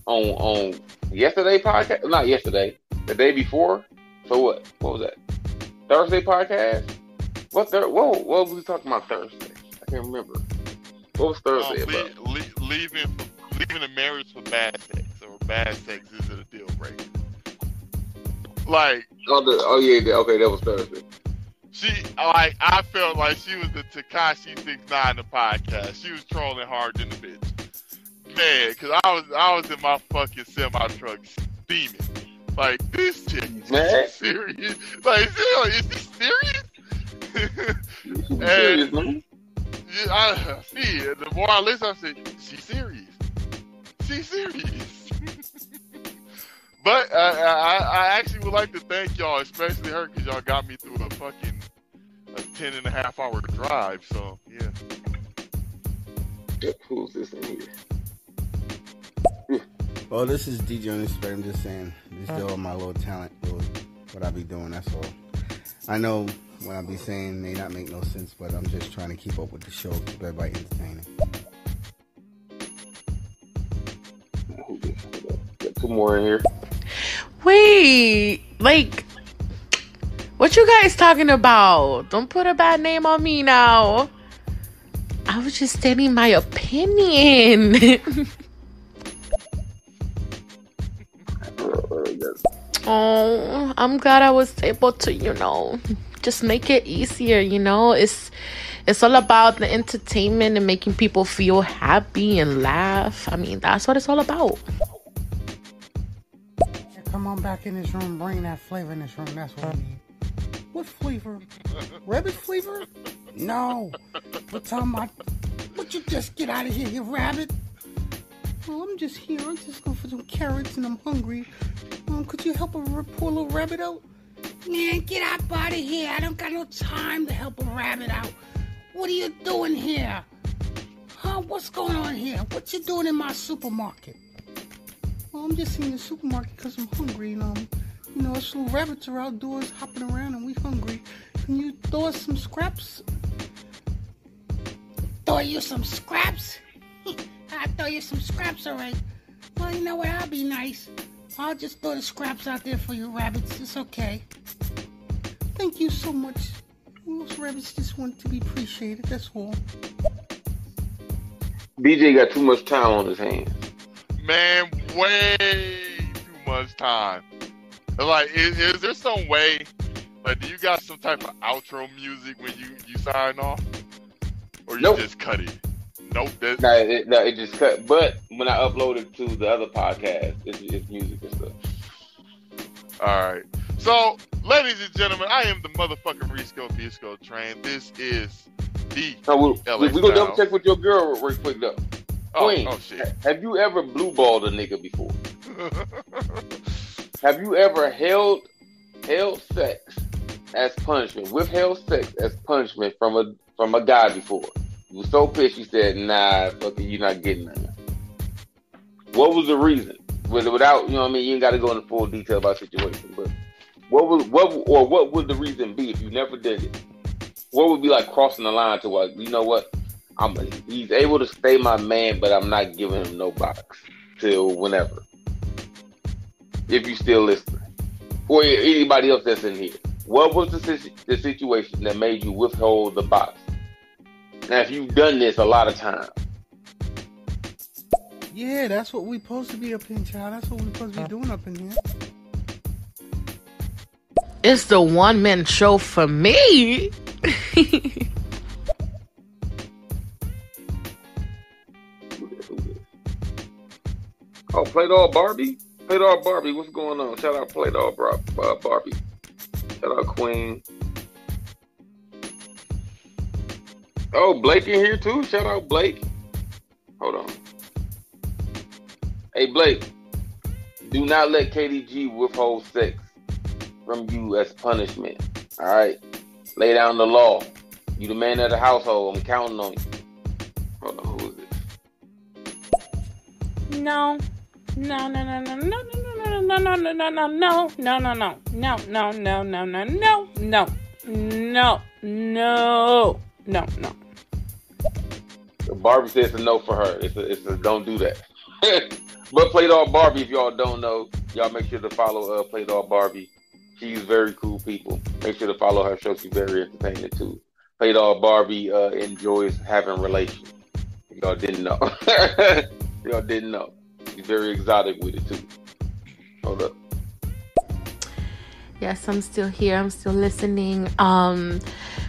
on yesterday podcast. Not yesterday. The day before. So what? What was that? Thursday podcast? What was he talking about Thursday? I can't remember. What was Thursday about? Leaving the marriage for bad sex, or bad sex isn't a deal breaker. Like, okay, that was Thursday. I felt like she was the Tekashi 6ix9ine the podcast. She was trolling hard than the bitch, man. Because I was in my fucking semi truck steaming. Like, this chick is serious. Like, is she serious? Serious, man. Yeah, I see. The more I listen, I said, she's serious. She's serious. But I actually would like to thank y'all, especially her, because y'all got me through a 10.5-hour drive. So, yeah. Who's this in here? Well, this is DJ on this spec. I'm just saying, this is all my little talent, what I be doing, that's all. I know what I be saying may not make no sense, but I'm just trying to keep up with the show, keep everybody entertaining. Got two more in here. Wait, like, what you guys talking about? Don't put a bad name on me now. I was just stating my opinion. Oh, I'm glad I was able to, just make it easier, It's all about the entertainment and making people feel happy and laugh. I mean, that's what it's all about. Yeah, come on back in this room, bring that flavor in this room. That's what we need. What flavor? Rabbit flavor? No. We're talking about... Would you just get out of here, you rabbit? Well, I'm just here. I'm just going for some carrots and I'm hungry. Could you help a poor little rabbit out? Man, get out of here. I don't got no time to help a rabbit out. What are you doing here? Huh? What's going on here? What you doing in my supermarket? Well, I'm just in the supermarket because I'm hungry. Us little rabbits are outdoors hopping around and we hungry. Can you throw us some scraps? Throw you some scraps? I'll throw you some scraps, all right. Well, you know what? I'll be nice. I'll just throw the scraps out there for you rabbits. It's okay. Thank you so much. Most rabbits just want to be appreciated. That's all. BJ got too much time on his hands. Man, way too much time. Like, is there some way, like, do you got some type of outro music when you sign off? Or you just cut it? Nope. No, it just cut. But when I upload it to the other podcast, it's music and stuff. All right. So, ladies and gentlemen, I am the motherfucking Risco Bisco Train. This is We go double check with your girl real quick though. Queen, shit. Have you ever blue balled a nigga before? Have you ever held sex as punishment, withheld sex as punishment from a guy before? You were so pissed you said, nah, fuck it, you're not getting that. What was the reason? Without, you know what I mean, you ain't got to go into full detail about the situation, but what would the reason be if you never did it? What would be like crossing the line to what, you know what? He's able to stay my man, but I'm not giving him no box till whenever. If you still listening. Or anybody else that's in here. What was the situation that made you withhold the box? Now, if you've done this a lot of times. Yeah, that's what we supposed to be up in, child. That's what we supposed to be doing up in here. It's the one-man show for me. Oh, Play-Doh Barbie? Play-Doh Barbie, what's going on? Shout out Play-Doh Barbie. Shout out Queen. Oh, Blake in here too? Shout out Blake. Hold on. Hey, Blake. Do not let KDG withhold sex from you as punishment. All right? Lay down the law. You the man of the household. I'm counting on you. Hold on, who is this? No. The Barbie says a no for her. It's a don't do that. But Play-Doh Barbie, if y'all don't know, y'all make sure to follow Play-Doh Barbie. She's very cool people. Make sure to follow her show. She's very entertaining too. Play-Doh Barbie enjoys having relations. Y'all didn't know. Y'all didn't know. She's very exotic with it too. Hold up. Yes, I'm still here. I'm still listening.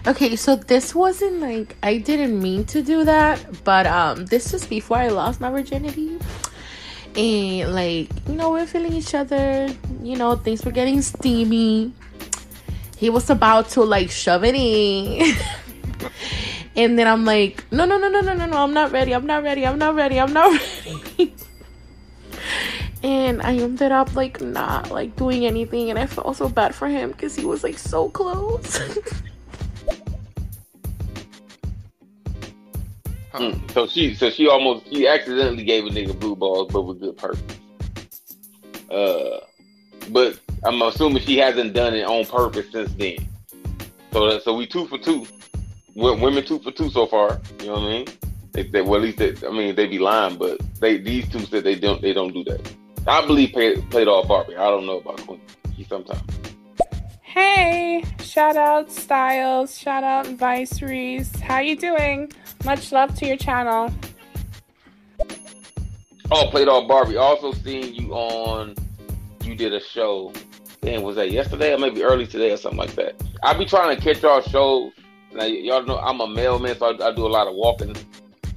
Okay, so this wasn't like, I didn't mean to do that, but this was before I lost my virginity. And like, you know, we're feeling each other, you know, things were getting steamy. He was about to like shove it in. And then I'm like, no, I'm not ready. And I ended up like not like doing anything, and I felt so bad for him because he was like so close. So she accidentally gave a nigga blue balls, but with good purpose. But I'm assuming she hasn't done it on purpose since then. So we 2 for 2. Women 2 for 2 so far. You know what I mean? Well, at least they be lying, but these two said they don't do that. I believe Play-Doh Barbie. I don't know about Queen. She sometimes. Hey, shout out Styles, shout out Vice Reese. How you doing? Much love to your channel. Oh, Play-Doh Barbie. Also seeing you did a show. Damn, was that yesterday or maybe early today or something like that? I be trying to catch y'all shows. Now, y'all know I'm a mailman, so I do a lot of walking.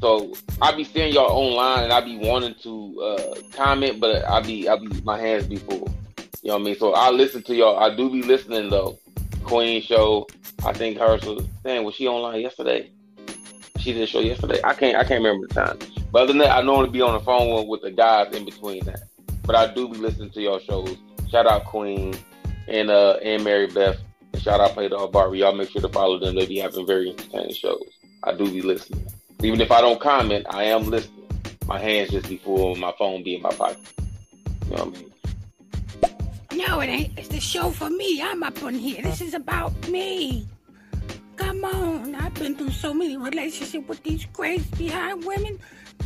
So I be seeing y'all online, and I be wanting to comment, but my hands be full. You know what I mean? So I listen to y'all. I do be listening though. Queen show. I think hers was. Dang, was she online yesterday? She did a show yesterday. I can't remember the time. But other than that, I normally be on the phone with the guys in between that. But I do be listening to y'all shows. Shout out Queen and Mary Beth. And shout out Play-Doh Barbie. Y'all make sure to follow them. They be having very entertaining shows. I do be listening. Even if I don't comment, I am listening. My hands just be full and my phone be in my pocket. You know what I mean? No, it ain't. It's the show for me. I'm up on here. This is about me. Come on. I've been through so many relationships with these crazy behind women.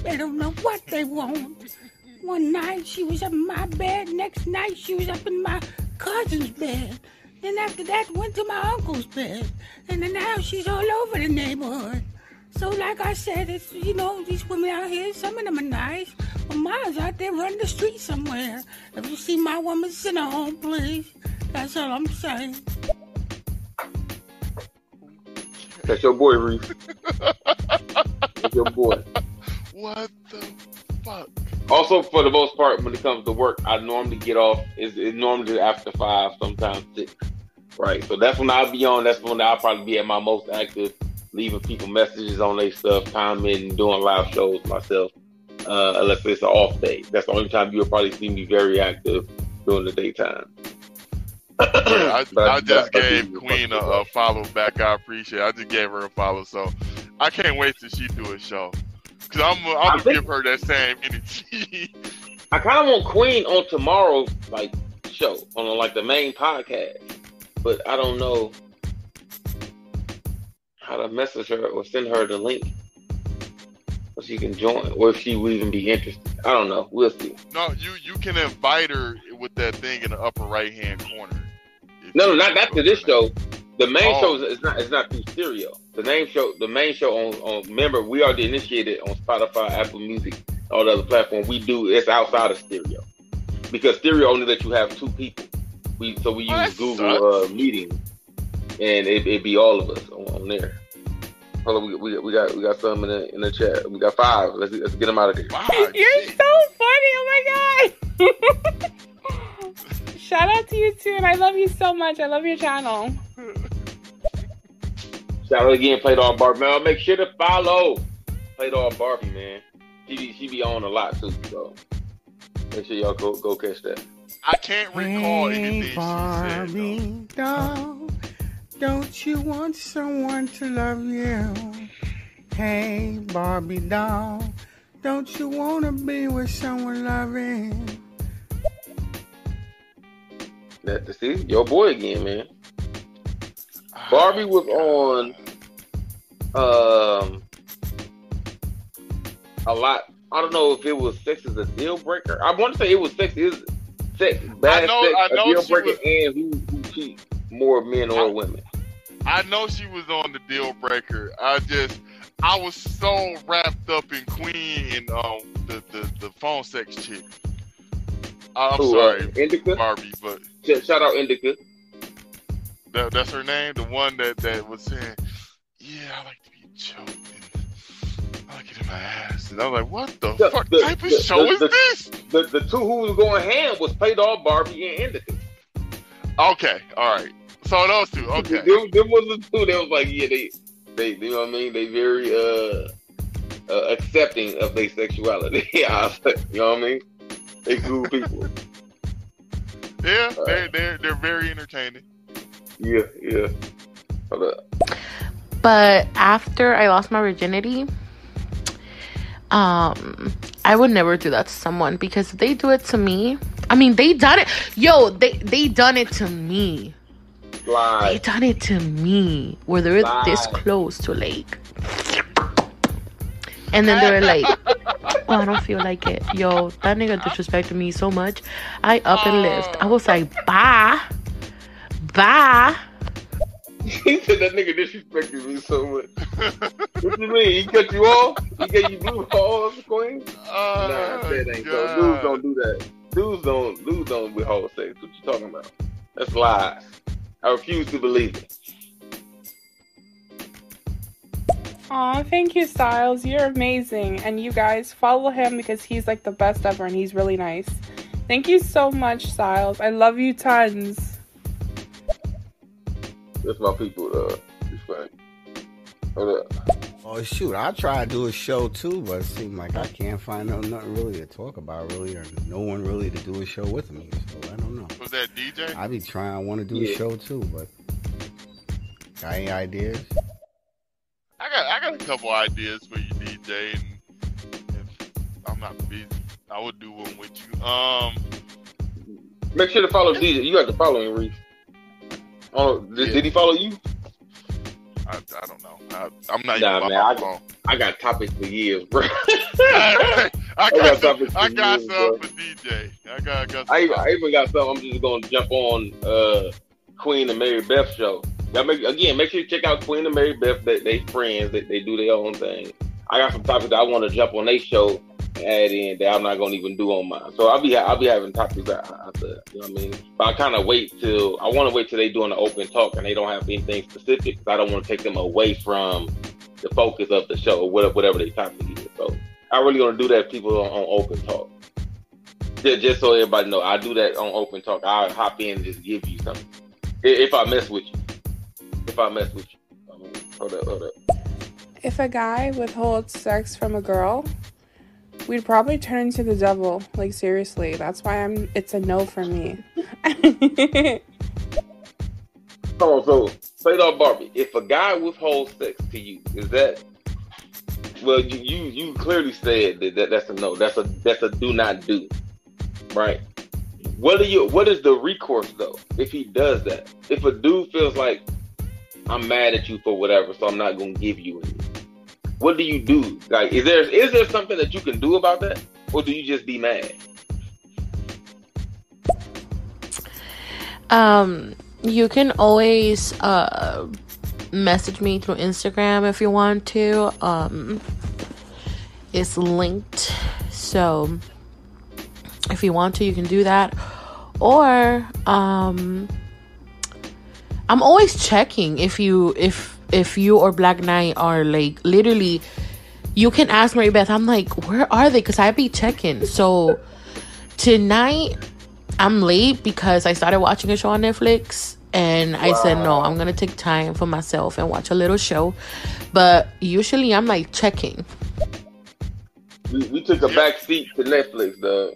They don't know what they want. One night she was up in my bed. Next night she was up in my cousin's bed. Then after that went to my uncle's bed. And then now she's all over the neighborhood. So like I said, it's, you know, these women out here, some of them are nice. But mine's out there running the street somewhere. If you see my woman, send her home, please. That's all I'm saying. That's your boy, Reese. That's your boy. What the fuck? Also, for the most part, when it comes to work, I normally get off. It's normally after 5, sometimes 6. Right. So that's when I'll be on. That's when I'll probably be at my most active. leaving people messages on their stuff, commenting, doing live shows myself. Unless it's an off day. That's the only time you'll probably see me very active during the daytime. I just gave Queen a follow back. I appreciate it. I just gave her a follow, so I can't wait till she do a show. Because I'm gonna give her that same energy. I kind of want Queen on tomorrow's show, on the main podcast. But I don't know how to message her or send her the link so she can join, or if she will even be interested. I don't know. We'll see. No, you can invite her with that thing in the upper right hand corner. No, not to this show. The main show is not through stereo. The main show on remember, we already initiated on Spotify, Apple Music, all the other platforms. It's outside of stereo because stereo only lets you have two people. We use Google Meeting, and it'd be all of us on there. Hold on, we got some in the chat. We got 5. Let's get them out of there. Wow, you're so funny! Oh my god! Shout out to you too, and I love you so much. I love your channel. Shout out again, Played All Barbie. Man, make sure to follow Played All Barbie, man. She be on a lot too, so make sure y'all go catch that. I can't recall anything Barbie she said. Doll, don't you want someone to love you? Hey, Barbie doll, don't you want to be with someone loving? See, your boy again, man. Barbie was on a lot. I don't know if it was Sex is a Deal Breaker. I want to say it was Sex is Sex, Bad Sex, a Deal Breaker, and who cheats more, men or women. I know she was on the Deal Breaker. I was so wrapped up in Queen and the phone sex chick. I'm sorry, Indica? Barbie, but shout out Indica. That's her name, the one that was saying, "Yeah, I like to be choked and I like it in my ass." And I was like, "What the fuck type of show is this?" The two who was going ham was Played All Barbie and Indica. Okay, all right. So those two, okay. Them was the two that was like, yeah, they you know what I mean? They very accepting of their sexuality. Yeah, you know what I mean? They cool people. Yeah, they're very entertaining. Yeah. Hold up. But after I lost my virginity, I would never do that to someone, because if they do it to me, I mean, they done it. Yo, they done it to me. Lie. They done it to me, where they're this close to and then they're like, "Oh, I don't feel like it." Yo, that nigga disrespected me so much. I up and left. I was like, bye. He said that nigga disrespected me so much. What you mean? He cut you off? He gave you blue balls, Queen? Nah, that ain't so. Dudes don't do that. Dudes don't withhold sex. What you talking about? That's lies. I refuse to believe it. Aw, thank you, Styles. You're amazing. And you guys follow him because he's like the best ever and he's really nice. Thank you so much, Styles. I love you tons. That's my people, respect. Hold up. Oh shoot, I tried to do a show too, but it seemed like I can't find nothing really to talk about really, or no one really to do a show with me. So I don't know. Was that DJ? I be trying. I want to do a show too, but got any ideas? I got a couple ideas for you, DJ. And if I'm not busy, I would do one with you. Make sure to follow DJ. You got to follow him, Reese. Oh, did he follow you? I don't know. I'm not nah, even man, my phone. I got topics for years, bro. I got some for DJ. I even got some. I'm just gonna jump on Queen and Mary Beth show. Y'all make sure you check out Queen and Mary Beth. They friends. They do their own thing. I got some topics that I want to jump on their show and add in that I'm not gonna even do on mine. So I'll be having topics out there. You know what I mean? But I kind of want to wait till they doing an open talk and they don't have anything specific, because I don't want to take them away from the focus of the show or whatever they topic is. So I really gonna do that, people, on open talk. Just so everybody know, I do that on open talk. I'll hop in and just give you something if I mess with you. I mean, hold up. If a guy withholds sex from a girl, we'd probably turn into the devil. Like, seriously. That's why it's a no for me. Come on, so straight up, Barbie. If a guy withholds sex to you, is that? Well, you clearly said that's a no. That's a do not do, right? What is the recourse though if he does that? If a dude feels like I'm mad at you for whatever, so I'm not gonna give you anything. What do you do? Like, is there something that you can do about that, or do you just be mad? You can always message me through Instagram if you want to. It's linked, so if you want to, you can do that. Or I'm always checking if you or Black Knight are like literally. You can ask Mary Beth. I'm like, where are they? Because I be checking. So tonight I'm late because I started watching a show on Netflix. And I said, no, I'm going to take time for myself and watch a little show. But usually I'm like checking. We took a back seat to Netflix, though.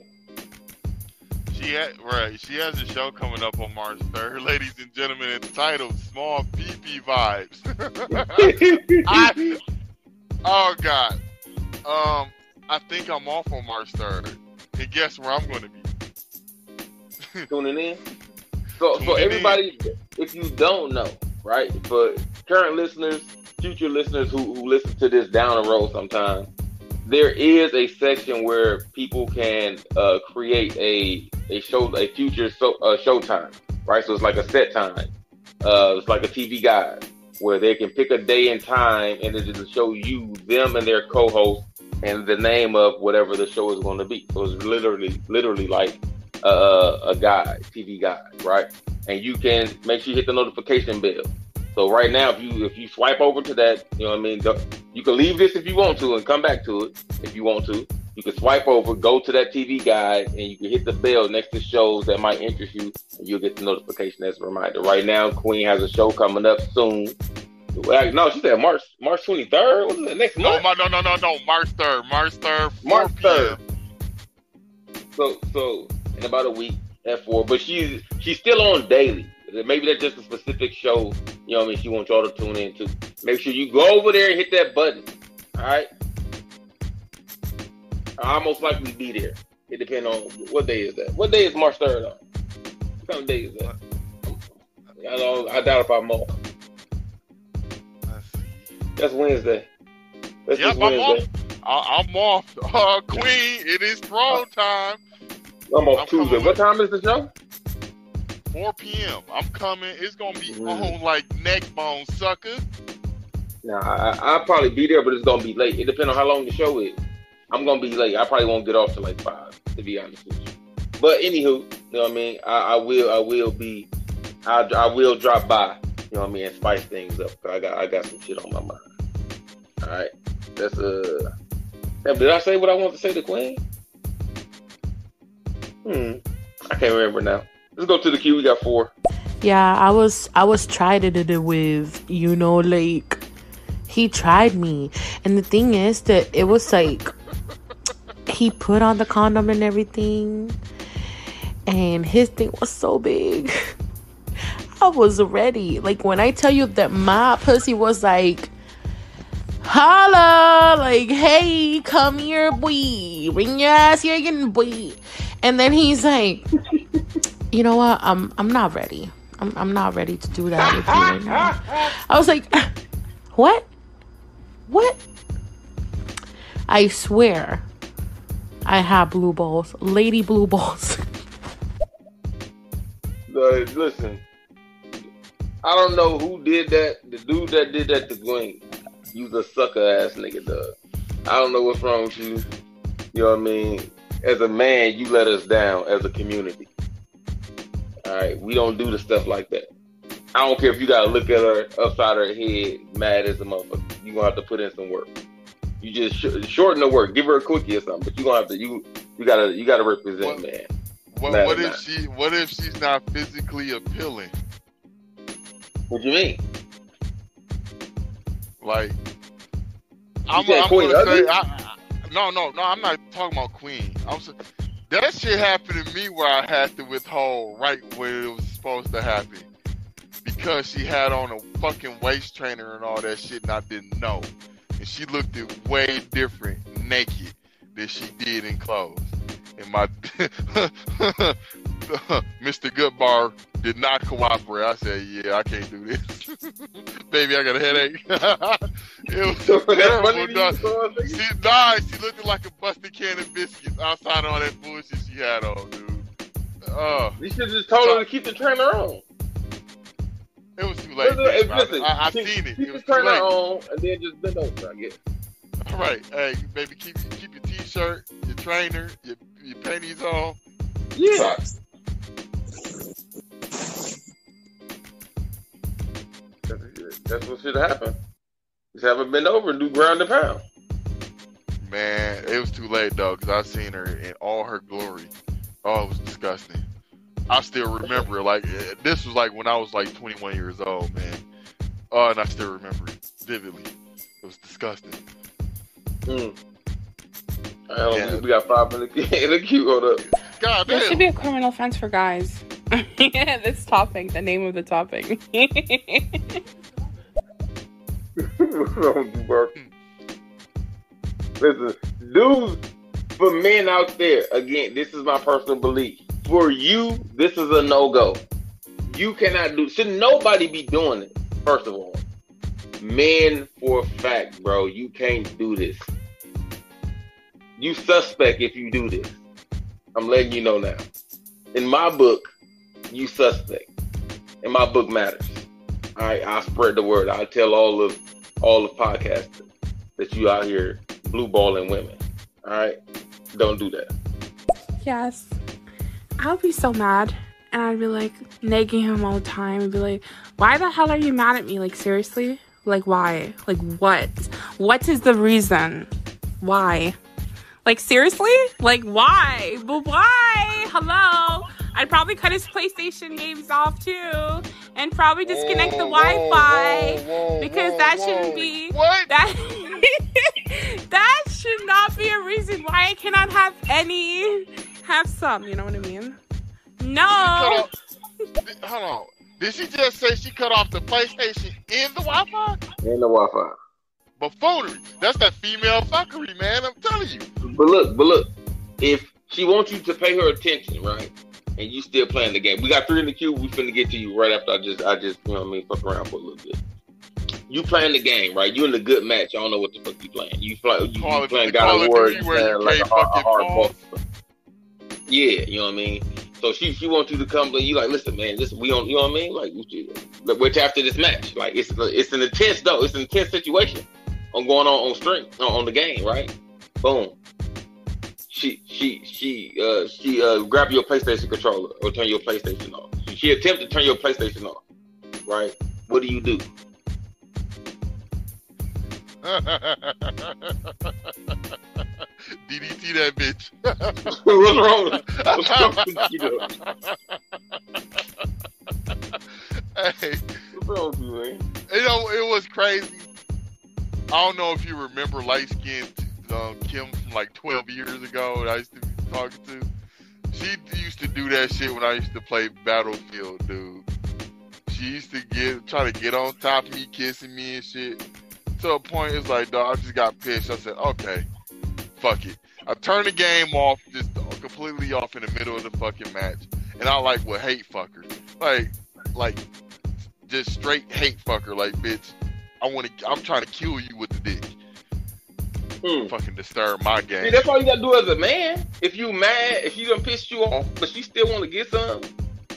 She has a show coming up on March 3rd, ladies and gentlemen. It's titled Small PP Vibes. Oh, God. I think I'm off on March 3rd. And guess where I'm going to be? Tuning in? So everybody, if you don't know, right? For current listeners, future listeners who listen to this down the road sometime, there is a section where people can create a future showtime, right? So it's like a set time. It's like a TV guide where they can pick a day and time, and it will show you them and their co-host and the name of whatever the show is going to be. So it's literally like a guide, TV guide, right? And you can make sure you hit the notification bell. So right now, if you swipe over to that, you know what I mean? You can leave this if you want to and come back to it if you want to. You can swipe over, go to that TV guide, and you can hit the bell next to shows that might interest you, and you'll get the notification as a reminder. Right now, Queen has a show coming up soon. No, she said March 23rd. What is it, next month? No. March 3rd. March 3rd. March 3rd. So in about a week at 4, but she's still on daily. Maybe that's just a specific show, you know what I mean, she wants y'all to tune in to. Make sure you go over there and hit that button. All right? I'll most likely be there. It depends on what day is that. What day is March 3rd on? What kind of day is that? I doubt if I'm off. That's Wednesday. Yep, I'm off. Queen, it is throne time. I'm off Tuesday. What time is the show? 4 p.m. I'm coming. It's going to be on like neck bone, sucker. Nah, I'll probably be there, but it's going to be late. It depends on how long the show is. I'm going to be late. I probably won't get off till like 5, to be honest with you. But anywho, you know what I mean? I will drop by, you know what I mean, and spice things up. I got some shit on my mind. All right. That's did I say what I want to say to Queen? I can't remember now. Let's go to the queue. We got 4. Yeah, I was tried it with, you know, like he tried me. And the thing is that it was like he put on the condom and everything, and his thing was so big. I was ready. Like when I tell you that my pussy was like, holla, like, hey, come here, boy, bring your ass here again, boy. And then he's like, you know what? I'm not ready. I'm not ready to do that with you right now. I was like, what? I swear, I have blue balls, lady blue balls. Listen, I don't know who did that. The dude that did that to Gwen, you a sucker ass nigga, dog. I don't know what's wrong with you. You know what I mean? As a man, you let us down as a community. All right, we don't do the stuff like that. I don't care if you gotta look at her upside her head, mad as a motherfucker. You gonna have to put in some work. You just shorten the work, give her a quickie or something. But you gonna have to you gotta represent, man. What if she's not physically appealing? What do you mean? Like I'm said Queen gonna ugly? say, no, I'm not talking about Queen. That shit happened to me where I had to withhold right where it was supposed to happen because she had on a fucking waist trainer and all that shit, and I didn't know. And she looked way different naked than she did in clothes. And my Mr. Goodbar did not cooperate. I said, "Yeah, I can't do this, baby. I got a headache." It was terrible. She looked like a busted can of biscuits outside of all that bullshit she had on, dude. You should have just told her to keep the trainer on. It was too late. Listen, I seen it. Keep It was the too trainer late. on and then just bend over, I guess. Right. Hey, baby, keep your t-shirt, your trainer, your panties on. Yeah. That's what should happen. Just have her bend over and do ground and pound. Man, it was too late though, because I seen her in all her glory. Oh, it was disgusting. I still remember it. Like, this was like when I was like 21 years old, man. Oh, and I still remember it vividly. It was disgusting. We got 5 minutes in the queue. Hold up. God damn. There should be a criminal offense for guys. Yeah, this topic, the name of the topic. Listen, dudes, for men out there, again, this is my personal belief. For you, this is a no-go. You cannot do, should nobody be doing it, first of all. Men, for a fact, bro, you can't do this. You suspect if you do this. I'm letting you know now. In my book, you suspect. And my book matters. All right, I'll spread the word. I'll tell all of podcasters that you out here blue balling women. All right, don't do that. Yes. I would be so mad. And I'd be like nagging him all the time and be like, why the hell are you mad at me? Like, seriously? Like, why? Like, what? What is the reason? Why? Like, seriously? Like, why? But why? Hello? I'd probably cut his PlayStation games off too, and probably disconnect the Wi-Fi because that shouldn't be that. That should not be a reason why I cannot have some. You know what I mean? No. Hold on. Did she just say she cut off the PlayStation and the Wi-Fi? And the Wi-Fi. Buffoonery. That's that female fuckery, man. I'm telling you. But look. If she wants you to pay her attention, right? And you still playing the game. We got 3 in the queue. We finna get to you right after I just, you know what I mean, fuck around for a little bit. You playing the game, right? You in the good match. I don't know what the fuck you playing. You playing God of War, like a hard ball. Yeah, you know what I mean? So she wants you to come, but you like, listen, man, we on, you know what I mean? Like, which after this match, like, it's an intense, though. It's an intense situation going on stream, on the game, right? Boom. She grab your PlayStation controller or turn your PlayStation off. She attempted to turn your PlayStation off, right? What do you do? DDT that bitch. What's wrong with you? Hey, what's wrong with you, man? You know, it was crazy. I don't know if you remember light-skinned Kim from like 12 years ago that I used to be talking to. She used to do that shit when I used to play Battlefield, dude. She used to try to get on top of me, kissing me and shit. To a point, it's like, dog, I just got pissed. I said, okay, fuck it. I turned the game off, just completely off in the middle of the fucking match. And I with hate fuckers. Like, just straight hate fucker. Like, bitch, I'm trying to kill you with the dick. Fucking disturb my game. See, that's all you gotta do as a man. If you mad, if she done pissed you off, but she still want to get some,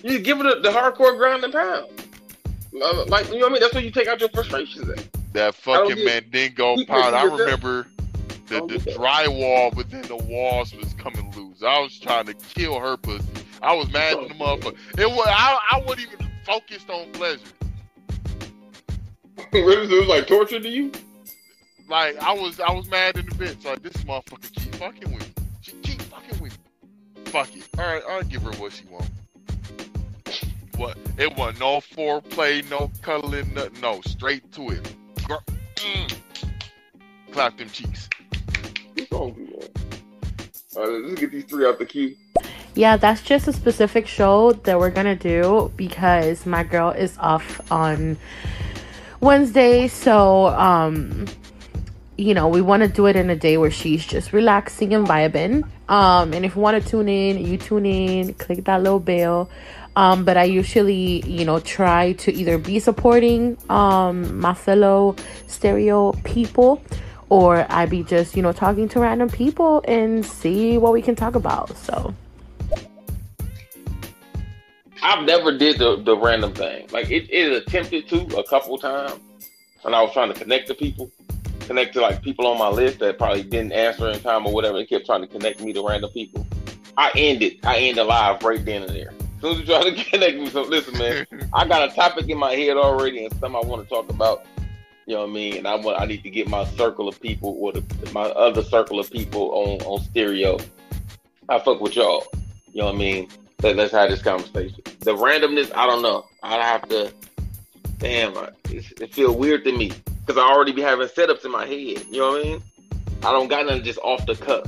you give her the hardcore ground and pound. Like, you know what I mean? That's where you take out your frustrations at. That fucking Mandingo pound. I remember the drywall within the walls was coming loose. I was trying to kill her pussy. I was mad at the motherfucker. I wasn't even focused on pleasure. It was like torture to you? Like, I was mad in the bitch. Like, this motherfucker keep fucking with me. She keep fucking with me. Fuck it. Alright, I'll give her what she want. What? It wasn't no foreplay, no cuddling, nothing. No, straight to it. Clap them cheeks. What's wrong with you, man? All right, let's get these three out the queue. Yeah, that's just a specific show that we're gonna do because my girl is off on Wednesday. So, we want to do it in a day where she's just relaxing and vibing. And if you want to tune in, you tune in, click that little bell. But I usually, try to either be supporting my fellow stereo people, or I be just, talking to random people and see what we can talk about. So I've never did the random thing. Like it attempted to a couple times when I was trying to connect to people. Connect to like people on my list that probably didn't answer in time or whatever. They kept trying to connect me to random people. I ended live right then and there. As soon as you try to connect me, so listen, man, I got a topic in my head already and something I want to talk about. You know what I mean? And I need to get my circle of people or my other circle of people on stereo. I fuck with y'all. You know what I mean? Let's have this conversation. The randomness, I don't know. I have to. Damn, it feels weird to me. Because I already be having setups in my head. You know what I mean? I don't got nothing just off the cuff.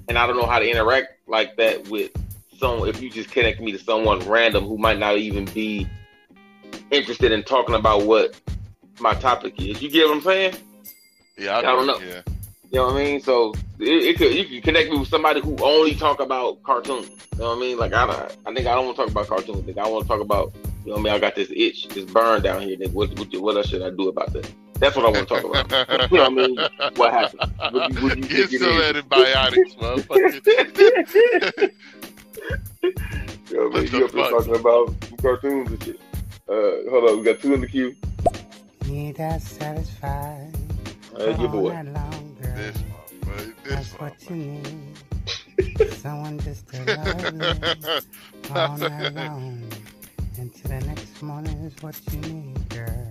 And I don't know how to interact like that with someone. If you just connect me to someone random who might not even be interested in talking about what my topic is. You get what I'm saying? Yeah, I don't know. Yeah. You know what I mean? So you can connect me with somebody who only talk about cartoons. You know what I mean? Like I think I don't want to talk about cartoons. I think I want to talk about, you know what I mean? I got this itch, this burn down here. What else should I do about that? That's what I want to talk about. You know what I mean? What happened? Would you Get some antibiotics, motherfucker. You know what I mean? You up there talking about cartoons and shit. Hold on, we got two in the queue. Need that satisfied. Your boy. That's what you need. Someone just to love you all night long. Until the next morning is what you need, girl.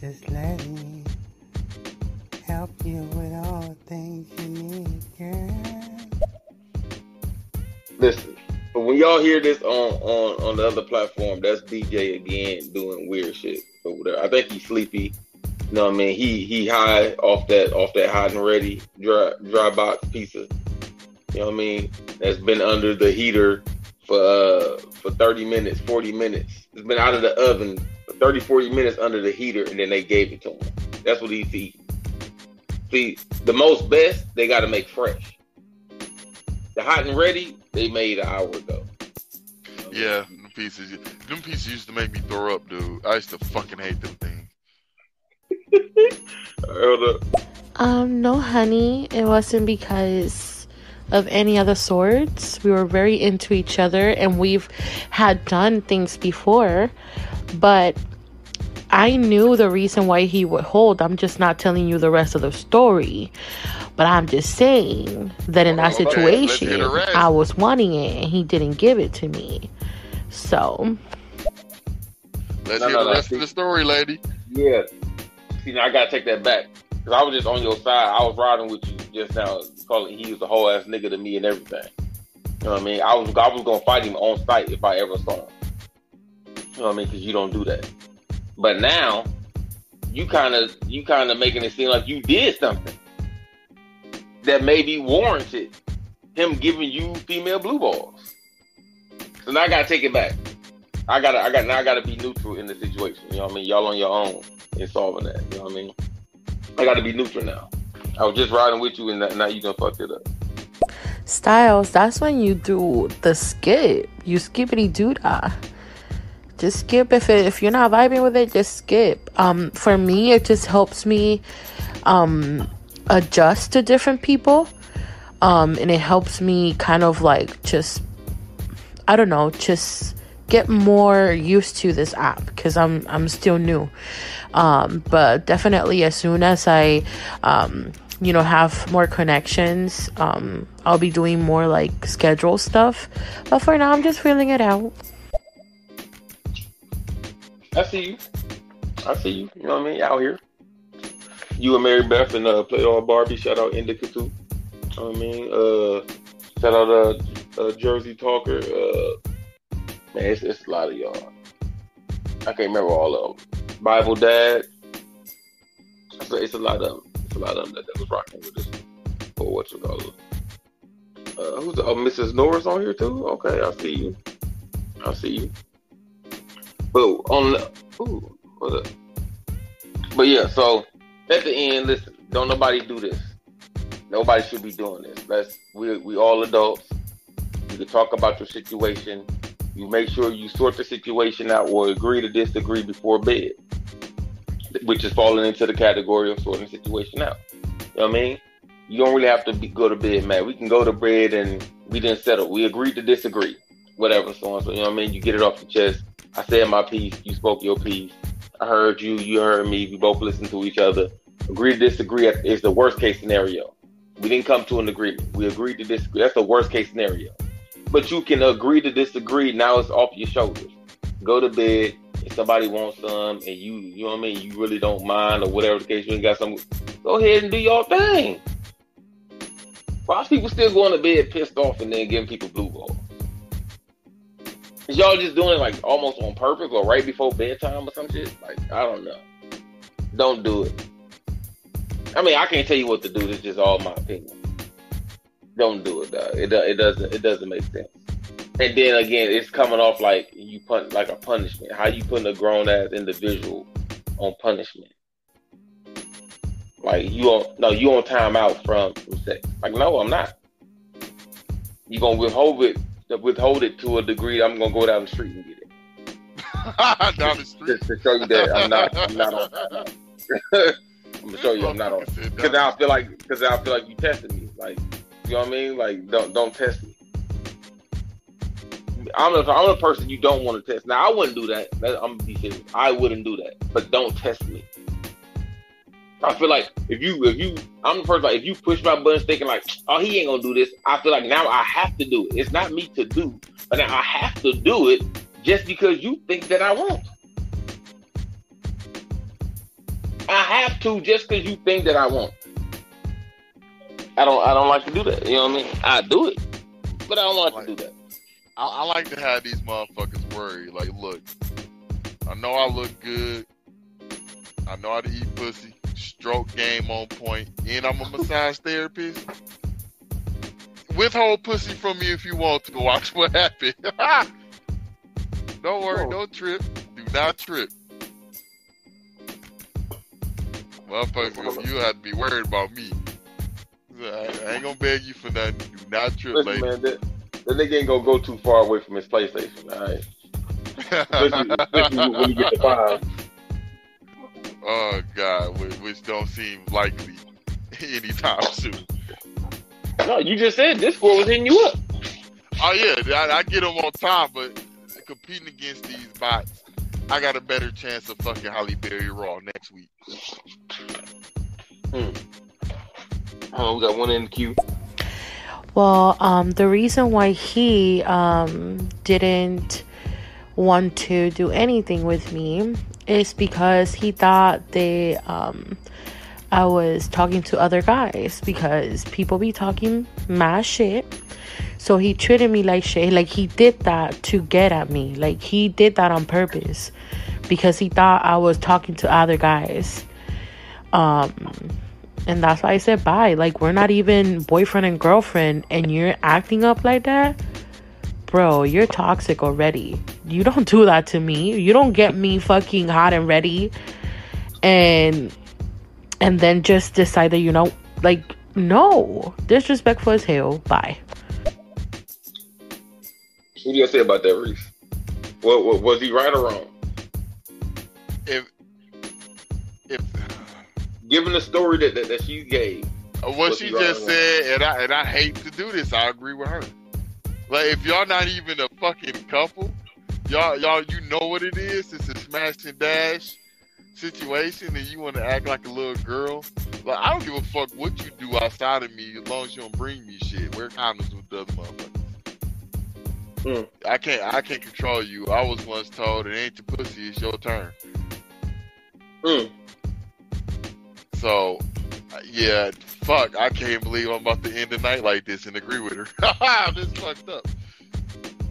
Just let me help you with all the things you need, girl. Listen, but when y'all hear this on the other platform, that's DJ again doing weird shit over there. I think he's sleepy. You know what I mean? He high off that hot and ready dry box pizza. You know what I mean? That's been under the heater for 30 minutes, 40 minutes. It's been out of the oven for 30, 40 minutes under the heater, and then they gave it to him. That's what he's eating. See, the most best, they got to make fresh. The hot and ready, they made an hour ago. Yeah, them pieces used to make me throw up, dude. I used to fucking hate them things. Hold up. No, honey, it wasn't because of any other sorts. We were very into each other and we've had done things before, but I knew the reason why he would hold. I'm just not telling you the rest of the story, but I'm just saying that in that situation, I was wanting it and he didn't give it to me. So let's hear the rest of the story, lady. Yeah. See, now I gotta take that back. Because I was just on your side. I was riding with you just now, calling he was a whole ass nigga to me and everything. You know what I mean? I was gonna fight him on sight if I ever saw him. You know what I mean? Because you don't do that. But now, you kind of making it seem like you did something that maybe warranted him giving you female blue balls. So now I gotta take it back. I gotta be neutral in the situation. You know what I mean? Y'all on your own in solving that. You know what I mean? I gotta be neutral now. I was just riding with you, and now you done fucked it up. Styles, that's when you do the skip. You skippity doo dah. Just skip if you're not vibing with it. Just skip. For me, it just helps me adjust to different people, and it helps me kind of like just get more used to this app because I'm still new. But definitely as soon as I have more connections, I'll be doing more like schedule stuff. But for now, I'm just feeling it out. I see you. You know what I mean? Out here. You and Mary Beth and Play All Barbie. Shout out Indica too. You know what I mean? Shout out Jersey Talker. Man, it's a lot of y'all. I can't remember all of them. Bible Dad. So it's a lot of them. It's a lot of them that was rocking with this. Or what you call it? Who's Mrs. Norris on here too? Okay, I see you. I see you. But on the, ooh, what up? But yeah, so at the end, listen, don't nobody do this. Nobody should be doing this. We all adults. You can talk about your situation. You make sure you sort the situation out or agree to disagree before bed, which is falling into the category of sorting the situation out. You know what I mean? You don't really have to go to bed mad. We can go to bed and we didn't settle. We agreed to disagree, whatever, so on. So, you know what I mean? You get it off the chest. I said my piece. You spoke your piece. I heard you. You heard me. We both listened to each other. Agree to disagree is the worst case scenario. We didn't come to an agreement. We agreed to disagree. That's the worst case scenario. But you can agree to disagree. Now it's off your shoulders. Go to bed. If somebody wants some and you know what I mean, you really don't mind or whatever the case, you ain't got some, go ahead and do your thing. Why are people still going to bed pissed off and then giving people blue balls? Is y'all just doing it like almost on purpose or right before bedtime or some shit? Like, I don't know. Don't do it. I mean, I can't tell you what to do. It's just all my opinion. Don't do it, dog. It doesn't make sense. And then again, it's coming off like you like a punishment. How you putting a grown ass individual on punishment? Like you on timeout from sex. Like, no, I'm not. You gonna withhold it to a degree. I'm gonna go down the street and get it. Down the street just to show you that I'm not on timeout. I'm gonna show you I'm not on. Because I feel like you tested me. Like, you know what I mean? Like, don't test me. I'm a person you don't want to test. Now, I wouldn't do that. I'm gonna be serious. I wouldn't do that. But don't test me. I feel like I'm the person, like, if you push my buttons thinking like, oh, he ain't gonna do this, I feel like now I have to do it. It's not me to do, but now I have to do it just because you think that I won't. I have to just because you think that I won't. I don't like to do that. You know what I mean? I do it, but I don't like to do that. I like to have these motherfuckers worry. Like, look, I know I look good. I know how to eat pussy. Stroke game on point. And I'm a massage therapist. Withhold pussy from me if you want to. Watch what happens. Don't worry. Don't trip. Do not trip. Motherfucker, you have to be worried about me. I ain't gonna beg you for nothing. Do not trip, lady. Man, that nigga ain't gonna go too far away from his PlayStation, alright? Especially when you get the 5. Oh, God, which don't seem likely anytime soon. No, you just said Discord was hitting you up. Oh, yeah, I get them on time, but competing against these bots, I got a better chance of fucking Holly Berry Raw next week. Oh, we got one in the queue. Well, the reason why he didn't want to do anything with me is because he thought I was talking to other guys, because people be talking mad shit. So he treated me like shit. Like, he did that to get at me. Like, he did that on purpose because he thought I was talking to other guys. And that's why I said bye. Like, we're not even boyfriend and girlfriend, and you're acting up like that? Bro, you're toxic already. You don't do that to me. You don't get me fucking hot and ready and then just decide that, you know, like, no. Disrespectful as hell. Bye. What do you say about that, Reese? What was he right or wrong? If given the story that she gave, what she just said, and I hate to do this, I agree with her. Like, if y'all not even a fucking couple, y'all, you know what it is. It's a smash and dash situation, and you want to act like a little girl. Like, I don't give a fuck what you do outside of me, as long as you don't bring me shit. Wear condoms with the other motherfuckers. I can't control you. I was once told, it ain't your pussy, it's your turn. So, yeah, fuck, I can't believe I'm about to end the night like this and agree with her. This fucked up.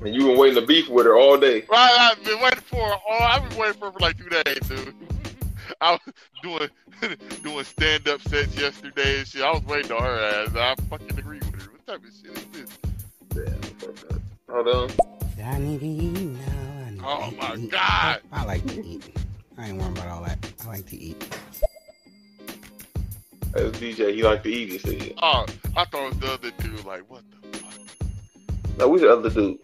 And you been waiting to beef with her all day. Right, I've been waiting for her for like 2 days, dude. I was doing stand up sets yesterday and shit. I was waiting on her ass. I fucking agree with her. What type of shit is this? Hold on. I need to eat now. Oh my god! I like to eat. I ain't worried about all that. I like to eat. As DJ, he like to eat. He said. Oh, I thought it was the other dude. Like, what the fuck? No, we the other dude.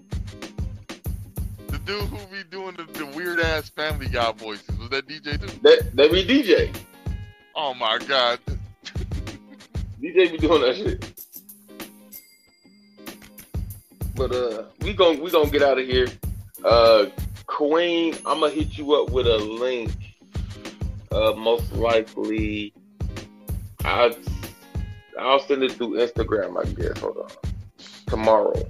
The dude who be doing the weird ass Family Guy voices. Was that DJ too? That be DJ. Oh my god. DJ be doing that shit. But we gonna get out of here. Queen, I'm gonna hit you up with a link. Most likely, I'll send it through Instagram, I guess. Hold on. Tomorrow.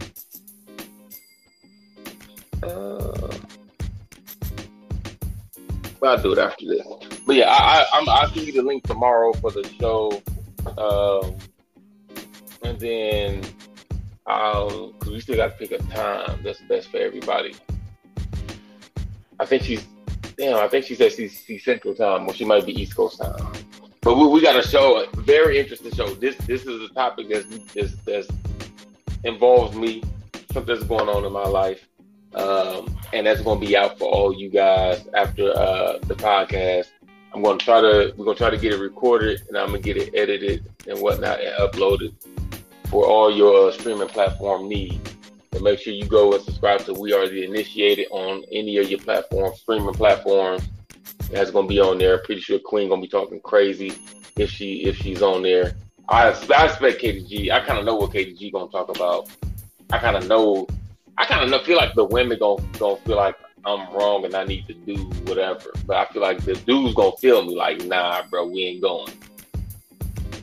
I'll do it after this. But yeah, I'll send you the link tomorrow for the show. And then because we still got to pick a time that's best for everybody. I think she said she's Central Time, or she might be East Coast time. But we got a show, a very interesting show. This is a topic that's involves me, something that's going on in my life, and that's going to be out for all you guys after the podcast. We're gonna try to get it recorded, and I'm gonna get it edited and whatnot and uploaded for all your streaming platform needs. And make sure you go and subscribe to We Are The Initiated on any of your streaming platforms. That's gonna be on there. Pretty sure Queen gonna be talking crazy if she's on there. I expect KTG. I kind of know what KTG gonna talk about. I kind of feel like the women gonna feel like I'm wrong and I need to do whatever. But I feel like the dudes gonna feel me like, nah, bro, we ain't going.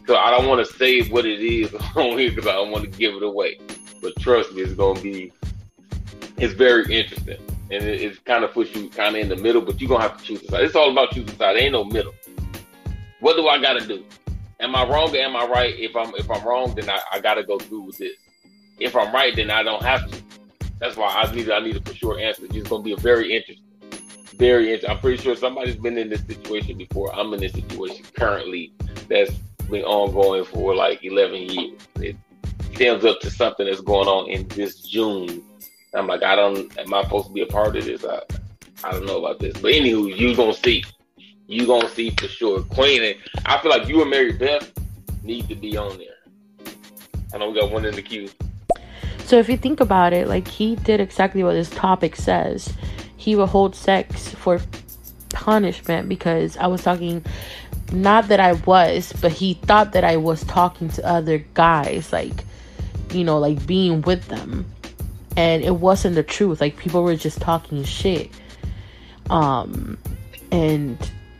So I don't want to say what it is on here because I don't want to give it away. But trust me, it's very interesting. And it kind of puts you kind of in the middle, but you're going to have to choose a side. It's all about choosing a side. There ain't no middle. What do I got to do? Am I wrong or am I right? If I'm wrong, then I got to go through with this. If I'm right, then I don't have to. That's why I need a for sure answer. It's going to be a very interesting. I'm pretty sure somebody's been in this situation before. I'm in this situation currently that's been ongoing for like 11 years. It stems up to something that's going on in this June. I'm like, am I supposed to be a part of this? I don't know about this. But anywho, you gonna see. You gonna see for sure. Queen, and I feel like you and Mary Beth need to be on there. I know we got one in the queue. So if you think about it, like, he did exactly what this topic says. He will hold sex for punishment because I was talking, not that I was, but he thought that I was talking to other guys, like, you know, like being with them. And it wasn't the truth. Like, people were just talking shit. And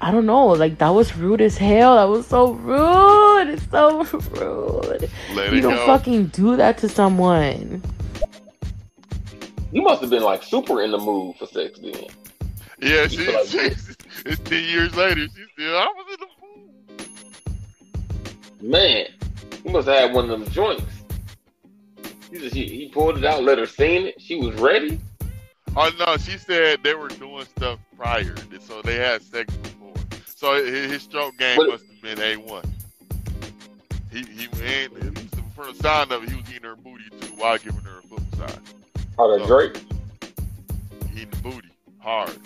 I don't know, like, that was rude as hell. That was so rude. It's so rude. You don't fucking do that to someone. You must have been like super in the mood for sex then. Yeah, it's 10 years later. She still, I was in the mood. Man, you must have had one of them joints. He pulled it out, let her sing it. She was ready. Oh no, she said they were doing stuff prior, so they had sex before. So his stroke game must have been A1. From the sound of it, he was eating her booty too while giving her a foot massage. Oh, that's Drake. Eating the booty hard.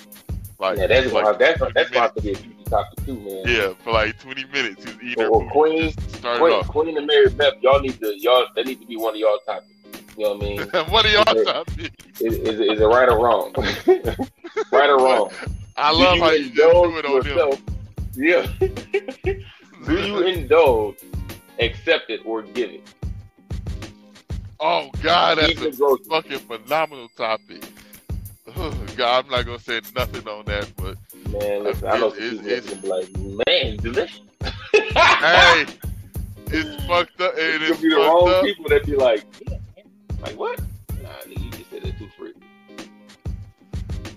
Like, yeah, that's why to be a future topic too, man. Yeah, for like 20 minutes, he was eating her booty. Queen and Mary Beth, that need to be one of y'all topics. You know what I mean? What are y'all topics? Is it right or wrong? Right or wrong? I love how you just do it on yourself? Yeah. Do you indulge, accept it, or give it? Oh God, that's a fucking phenomenal topic. Oh, God, I'm not gonna say nothing on that, but man, listen, I know some people that's gonna be like, man, delicious. Hey, it's fucked up. And it's be the wrong people that be like, yeah, like what? Nah, nigga, you just said it too free.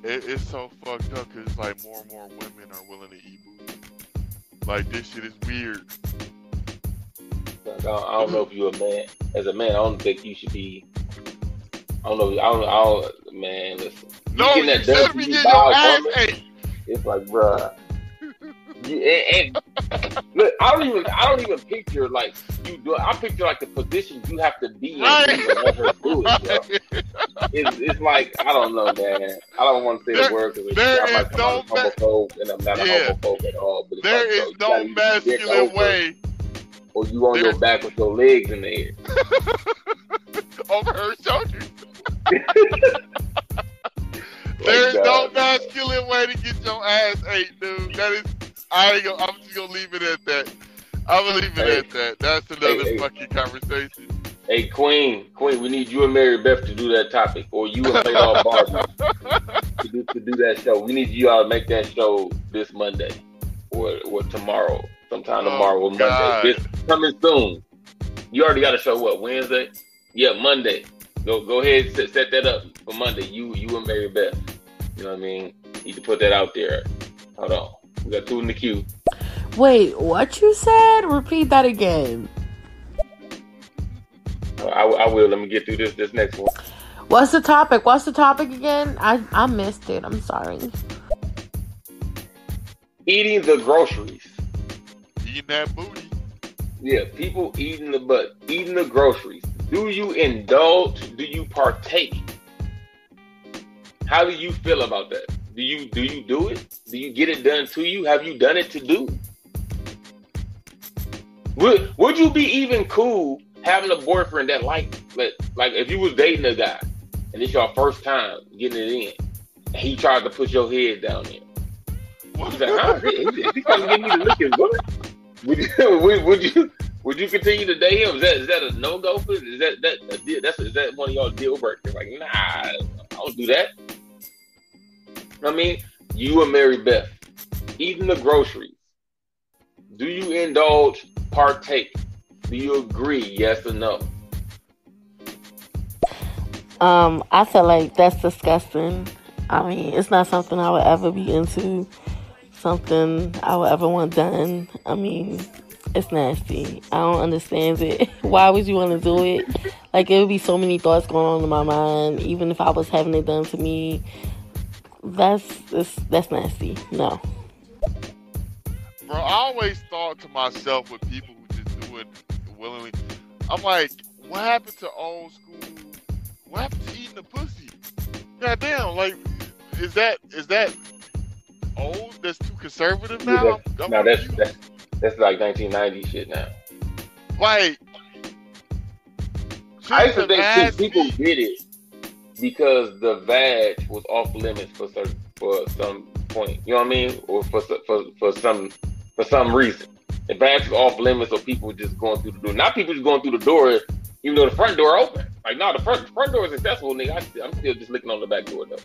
It's so fucked up because it's like more and more women are willing to eat booty. Like, this shit is weird. Like, I don't know if you're a man. As a man, I don't think you should be. I don't. Man, listen. No, you should be getting your ass ate. It's like, bruh. And look, I don't even picture like you do. I picture like the position you have to be in to even let her do it, bro. It's like, I don't know, man. I don't want to say the word because I might come out homophobe, and I'm not a homophobe at all. But there is no masculine way. Or you on your back with your legs in the air. Over her shoulders. There is no masculine way to get your ass ate, dude. That is, I'm just gonna leave it at that. I'm gonna leave it at that. That's another fucking conversation. Hey, Queen, we need you and Mary Beth to do that topic, or you and Play All Barbie to do that show. We need you all to make that show this Monday or tomorrow, sometime tomorrow or Monday. This coming soon. You already got a show. What, Wednesday? Yeah, Monday. Go ahead and set that up for Monday. You and Mary Beth. You know what I mean? Need to put that out there. Hold on. We got 2 in the queue. Wait, what you said? Repeat that again. I will. Let me get through this next one. What's the topic? What's the topic again? I missed it. I'm sorry. Eating the groceries. Eating that booty. Yeah, people eating the groceries. Do you indulge? Do you partake? How do you feel about that? Do you do it? Do you get it done to you? Have you done it to do? Would you be even cool having a boyfriend that like if you was dating a guy and it's your first time getting it in, and he tried to put your head down there? He's like, huh? He trying to get me to look at what? Would you continue to date him? Is that a no go for? Is that one of y'all deal breakers? Like, nah, I don't do that. I mean, you and Mary Beth eating the groceries. Do you indulge? Partake? Do you agree? Yes or no? I feel like that's disgusting. I mean, it's not something I would ever be into. Something I would ever want done. I mean, it's nasty. I don't understand it. Why would you want to do it? Like, it would be so many thoughts going on in my mind, even if I was having it done to me. That's nasty. No. Bro, I always thought to myself with people who just do it willingly, I'm like, what happened to old school? What happened to eating the pussy? Goddamn, like, is that old? That's too conservative now? No, that's like 1990 shit now. Like, I used to think people did it because the vag was off limits for some point. You know what I mean? Or for some reason. The vag was off limits, so people were just going through the door. Not people just going through the door, even though the front door open. Like, no, the front door is accessible, nigga. I'm still just looking on the back door, though.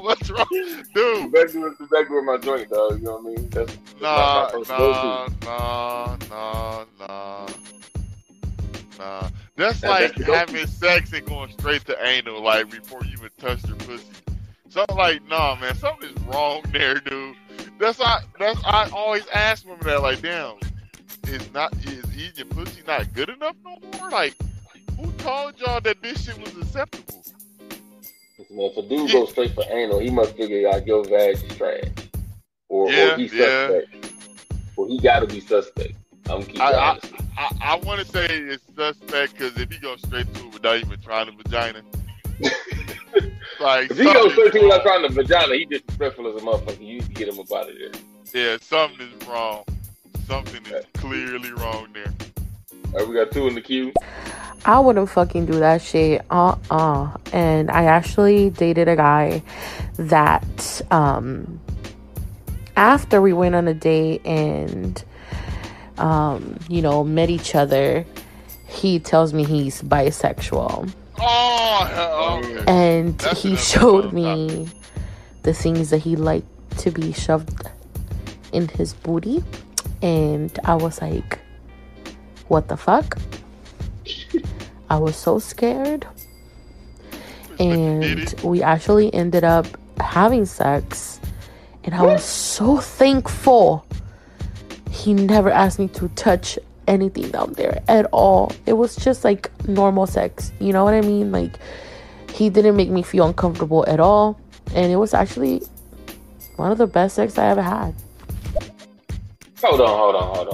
What's wrong? Dude. The back door of my joint, dog. You know what I mean? That's my first Nah. That's like having sex and going straight to anal, like, before you even touch your pussy. So I'm like, nah, man, something's wrong there, dude. I always ask women that, like, damn, is eating your pussy not good enough no more? Like, who told y'all that this shit was acceptable? Listen, if a dude goes straight for anal, he must figure out your vag is trash. Or he's suspect. Or he gotta be suspect. I'm keeping honest. I want to say it's suspect because if he goes straight to it without even trying the vagina, like, if he goes straight to it without trying the vagina, he disrespectful as a motherfucker. You need to get him up out of there. Yeah, something is wrong. Something is clearly wrong there. All right, we got 2 in the queue. I wouldn't fucking do that shit. And I actually dated a guy that after we went on a date and met each other, he tells me he's bisexual. Oh, okay. And he showed me the things that he liked to be shoved in his booty. And I was like, what the fuck? I was so scared. And we actually ended up having sex. And I was so thankful he never asked me to touch anything down there at all. It was just like normal sex. You know what I mean? Like, he didn't make me feel uncomfortable at all. And it was actually One of the best sex I ever had. Hold on.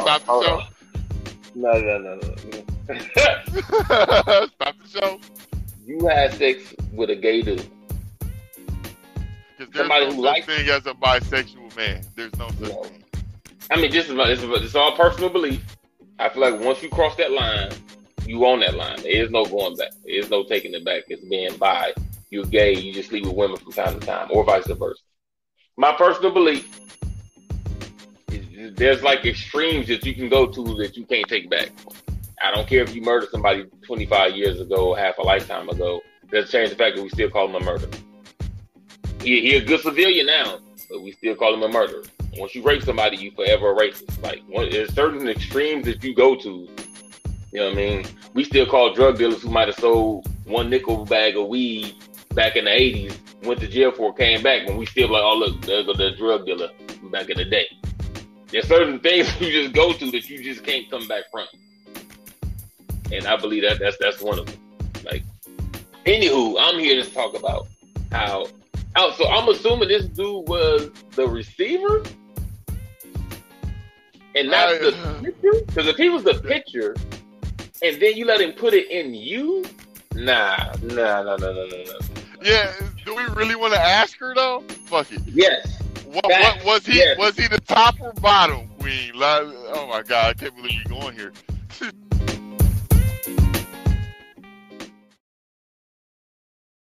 Stop the show. No. Stop the show. You had sex with a gay dude. Because there's Somebody no who such likes thing as a bisexual man. There's no such thing. I mean, it's all personal belief. I feel like once you cross that line, you own that line. There is no going back. There is no taking it back. It's being bi. You're gay. You just sleep with women from time to time, or vice versa. My personal belief is there's like extremes that you can go to that you can't take back. I don't care if you murdered somebody 25 years ago, half a lifetime ago. Doesn't change the fact that we still call him a murderer. He a good civilian now, but we still call him a murderer. Once you rape somebody, you forever a racist. Like, there's certain extremes that you go to. You know what I mean? We still call drug dealers who might have sold one nickel bag of weed back in the 80s, went to jail for it, came back, when we still like, oh, look, there go the drug dealer back in the day. There's certain things you just go to that you just can't come back from. And I believe that's one of them. Like, anywho, I'm here to talk about how... so I'm assuming this dude was the receiver? And not the pitcher? Because if he was the pitcher, and then you let him put it in you? Nah. Yeah, do we really want to ask her though? Fuck it. Yes. What was he? Yes. Was he the top or bottom, Queen? Like, oh my God, I can't believe you're going here.